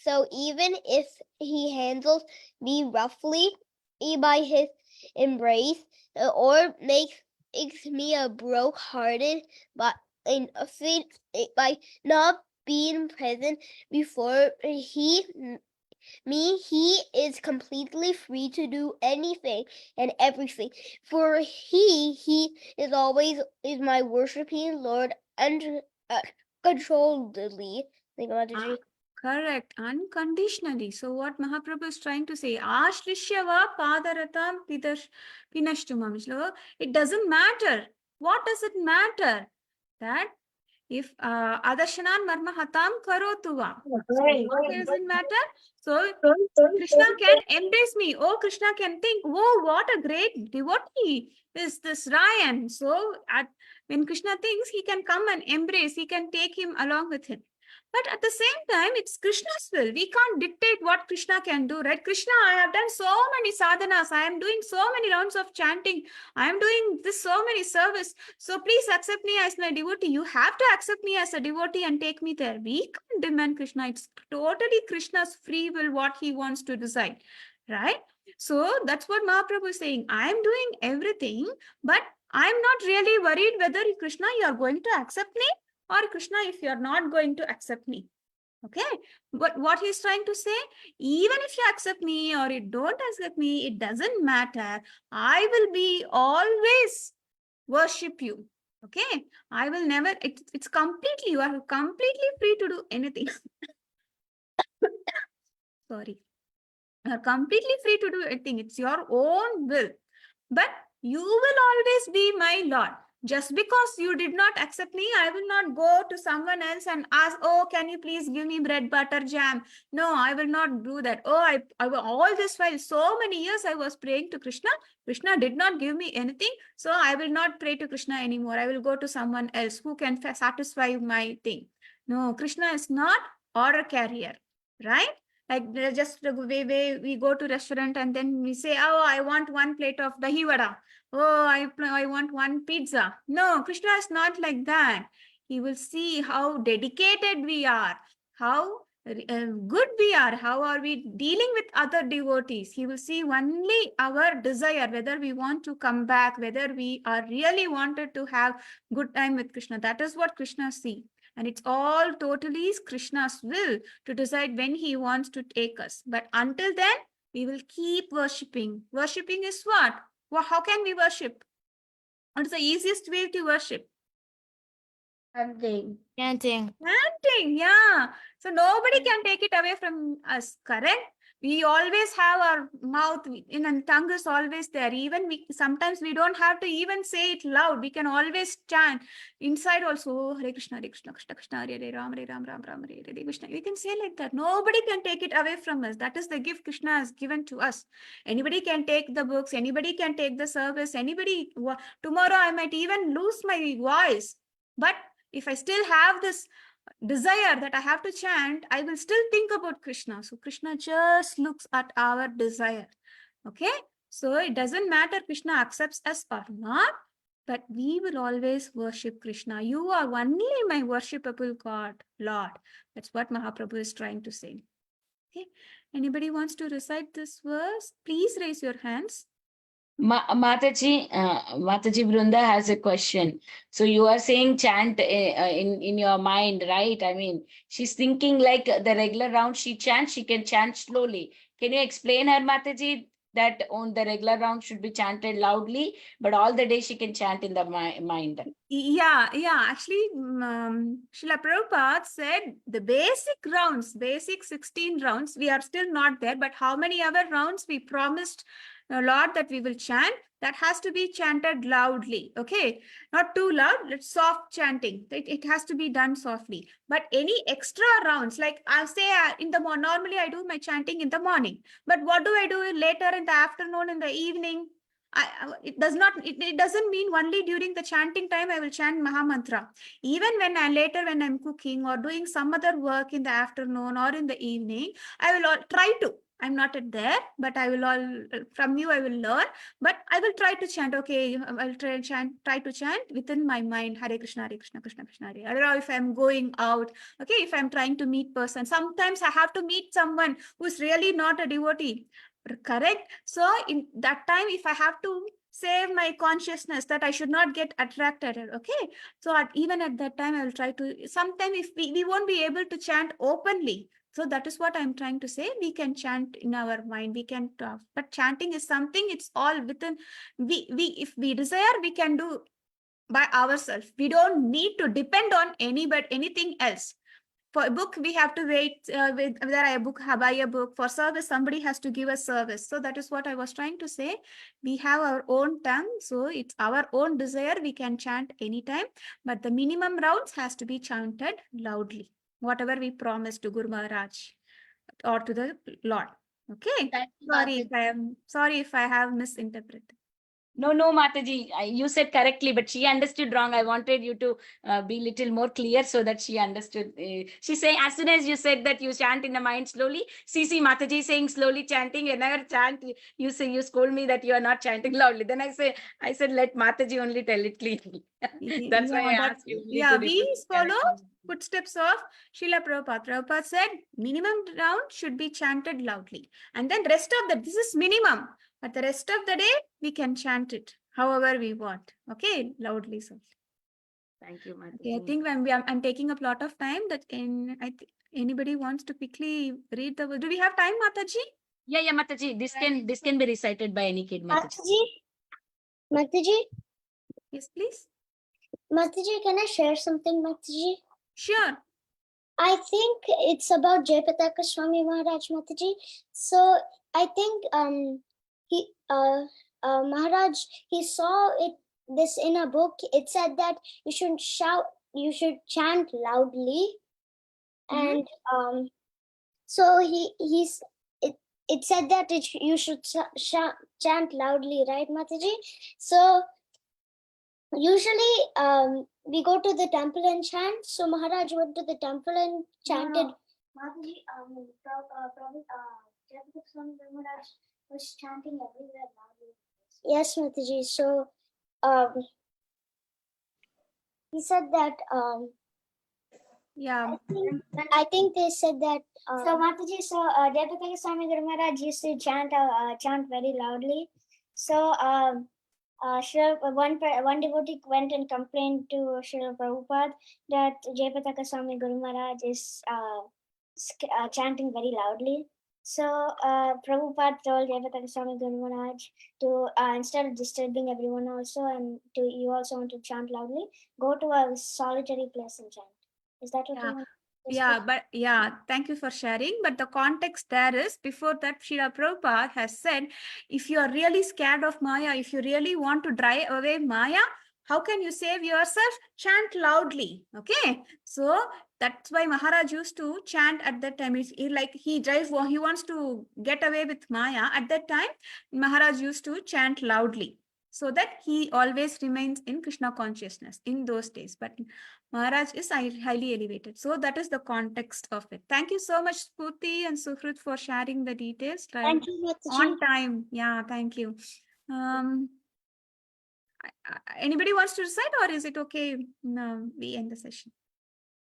So even if he handles me roughly by his embrace, or makes me a broke-hearted by by not being present before he is completely free to do anything and everything, for he is always is my worshiping Lord uncontrollably. Correct. Unconditionally. So what Mahaprabhu is trying to say, Ashlishyava padaratam pinashtumam. So it doesn't matter. What does it matter? That if adashanan marma hatam karotuva. So what does it matter? So Krishna can embrace me. Oh, Krishna can think, oh, what a great devotee is this Ryan. So when Krishna thinks, he can come and embrace, he can take him along with him. But at the same time, it's Krishna's will. We can't dictate what Krishna can do, right? Krishna, I have done so many sadhanas. I am doing so many rounds of chanting. I am doing this so many service. So please accept me as my devotee. You have to accept me as a devotee and take me there. We can't demand Krishna. It's totally Krishna's free will, what he wants to decide, right? So that's what Mahaprabhu is saying. I am doing everything, but I'm not really worried whether Krishna, you are going to accept me, or Krishna, if you are not going to accept me. Okay, but what he's trying to say, even if you accept me or you don't accept me, it doesn't matter. I will be always worship you. Okay, I will never, it's completely, you are completely free to do anything. Sorry. You are completely free to do anything. It's your own will. But you will always be my Lord. Just because you did not accept me, I will not go to someone else and ask, oh, can you please give me bread, butter, jam? No, I will not do that. Oh, I all this while, so many years I was praying to Krishna. Krishna did not give me anything. So I will not pray to Krishna anymore. I will go to someone else who can satisfy my thing. No, Krishna is not order carrier, right? Like just the way we go to restaurant and then we say, oh, I want one plate of dahi vada. Oh, I want one pizza. No, Krishna is not like that. He will see how dedicated we are, how good we are, how are we dealing with other devotees. He will see only our desire, whether we want to come back, whether we are really wanted to have good time with Krishna. That is what Krishna sees. And it's all totally Krishna's will to decide when he wants to take us. But until then, we will keep worshipping. Worshipping is what? Well, how can we worship? What is the easiest way to worship? Chanting. Chanting, yeah. So nobody can take it away from us, correct? We always have our mouth and tongue is always there. Even sometimes we don't have to even say it loud. We can always chant inside also. Hare Krishna, Krishna Krishna, Hare Ram, Ram Ram, Hare Krishna. We can say like that. Nobody can take it away from us. That is the gift Krishna has given to us. Anybody can take the books. Anybody can take the service. Anybody. Tomorrow I might even lose my voice, but if I still have this desire that I have to chant, I will still think about Krishna. So Krishna just looks at our desire. Okay? So it doesn't matter Krishna accepts us or not, but we will always worship Krishna. You are only my worshipable God, Lord. That's what Mahaprabhu is trying to say. Okay? Anybody wants to recite this verse? Please raise your hands. Mataji, Mataji Vrunda has a question. So you are saying chant in your mind, right? I mean, she's thinking like the regular round she chants, she can chant slowly. Can you explain her, Mataji, that on the regular round should be chanted loudly, but all the day she can chant in the mind? Yeah. Actually, Srila Prabhupada said the basic 16 rounds, we are still not there. But how many other rounds we promised, Lord, that we will chant? that has to be chanted loudly. Okay, not too loud, it's soft chanting. It has to be done softly. But any extra rounds, like I'll say in the morning, normally I do my chanting in the morning. But what do I do later in the afternoon, in the evening? It doesn't mean only during the chanting time I will chant Mahamantra. Even when when I'm cooking or doing some other work in the afternoon or in the evening, I will try to. I'm not at there, but I will from you I will learn. But I will try to chant. Okay, I'll try to chant within my mind. Hare Krishna, Hare Krishna, Krishna Krishna Hare. I don't know if I'm going out. Okay, if I'm trying to meet person, sometimes I have to meet someone who's really not a devotee. Correct. So in that time, if I have to save my consciousness that I should not get attracted. Okay. So even at that time, I will try to. Sometimes if we won't be able to chant openly. So that is what I'm trying to say. We can chant in our mind. We can talk, but chanting is something. It's all within. We if we desire, we can do by ourselves. We don't need to depend on anything else. For a book, we have to wait whether I buy a book. For service, somebody has to give us service. So that is what I was trying to say. We have our own tongue, so it's our own desire. We can chant anytime, but the minimum rounds has to be chanted loudly. Whatever we promise to Guru Maharaj or to the Lord. Okay. Sorry if I have misinterpreted. No, Mataji, you said correctly, but she understood wrong. I wanted you to be little more clear so that she understood. She's saying, as soon as you said that you chant in the mind slowly, see, Mataji saying slowly chanting, another chant, you scold me that you are not chanting loudly. Then I said, let Mataji only tell it clearly. That's why I asked you. We follow footsteps of Srila Prabhupada. Prabhupada said, minimum round should be chanted loudly. And then rest of this is minimum. But the rest of the day, we can chant it however we want. Okay, loudly. So. Thank you, Mataji. Okay, I think I'm taking up a lot of time. Anybody wants to quickly read the. Do we have time, Mataji? Yeah, Mataji. This can be recited by any kid, Mataji. Mataji? Yes, please. Mataji, can I share something, Mataji? Sure. I think it's about Jayapataka Swami Maharaj, Mataji. So I think Maharaj, he saw this in a book. It said that you should chant loudly, and so it said that you should chant loudly, right, Mataji? So usually we go to the temple and chant. So Maharaj went to the temple and chanted. Mataji, Jayapataka Swami Maharaj was chanting everywhere loudly. Yes, Mataji. So he said that I think they said that so Mataji, Jayapataka Swami Maharaj used to chant very loudly. So one devotee went and complained to Srila Prabhupada that Jayapataka Swami Guru Maharaj is chanting very loudly. So Prabhupada told Jayapataka Swami Guru Maharaj to instead of disturbing everyone also, and you also want to chant loudly, go to a solitary place and chant. Is that what you want? Thank you for sharing. But the context there is, before that, Srila Prabhupada has said, if you are really scared of Maya, if you really want to drive away Maya, how can you save yourself? Chant loudly. Okay. So that's why Maharaj used to chant at that time. He wants to get away with Maya. At that time, Maharaj used to chant loudly, so that he always remains in Krishna consciousness in those days. But Maharaj is highly elevated. So that is the context of it. Thank you so much, Spurti and Sufrit, for sharing the details. Thank you, Mataji. On time. Yeah, thank you. Anybody wants to recite, or is it okay? No, we end the session.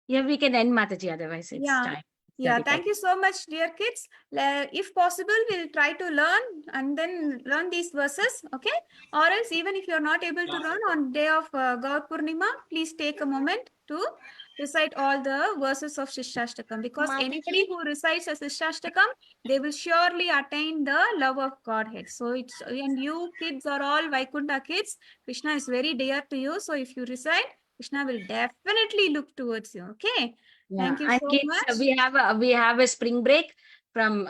Yeah, we can end, Mataji. Otherwise, it's time. Yeah, thank you so much, dear kids. If possible, we'll try to learn and then learn these verses, okay? Or else, even if you're not able to learn on day of Gaur Purnima, please take a moment to recite all the verses of Shikshastakam, because anybody who recites a Shikshastakam, they will surely attain the love of Godhead. So and you kids are all Vaikuntha kids. Krishna is very dear to you. So if you recite, Krishna will definitely look towards you, okay? Yeah. Thank you so kids, much. We have a spring break. from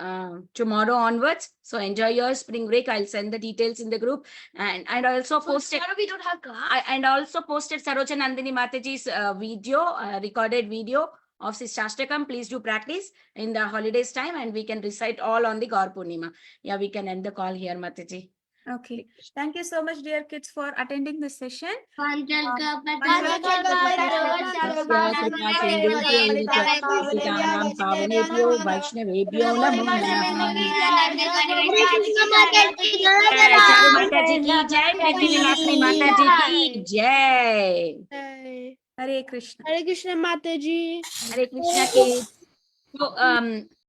tomorrow onwards. So enjoy your spring break. I'll send the details in the group, and also posted. We don't have class. And also posted Saroja Nandini Mataji's video, recorded video of Shikshastakam. Please do practice in the holidays time, and we can recite all on the Gaur Purnima. Yeah, we can end the call here, Mataji. Okay. Thank you so much, dear kids, for attending this session. Vaishnavedyo namo Charu Mataji ki jai, Preethi Vilasini Mataji ki jai. Hare Krishna. Hare Krishna Mataji. Hare Krishna kids. So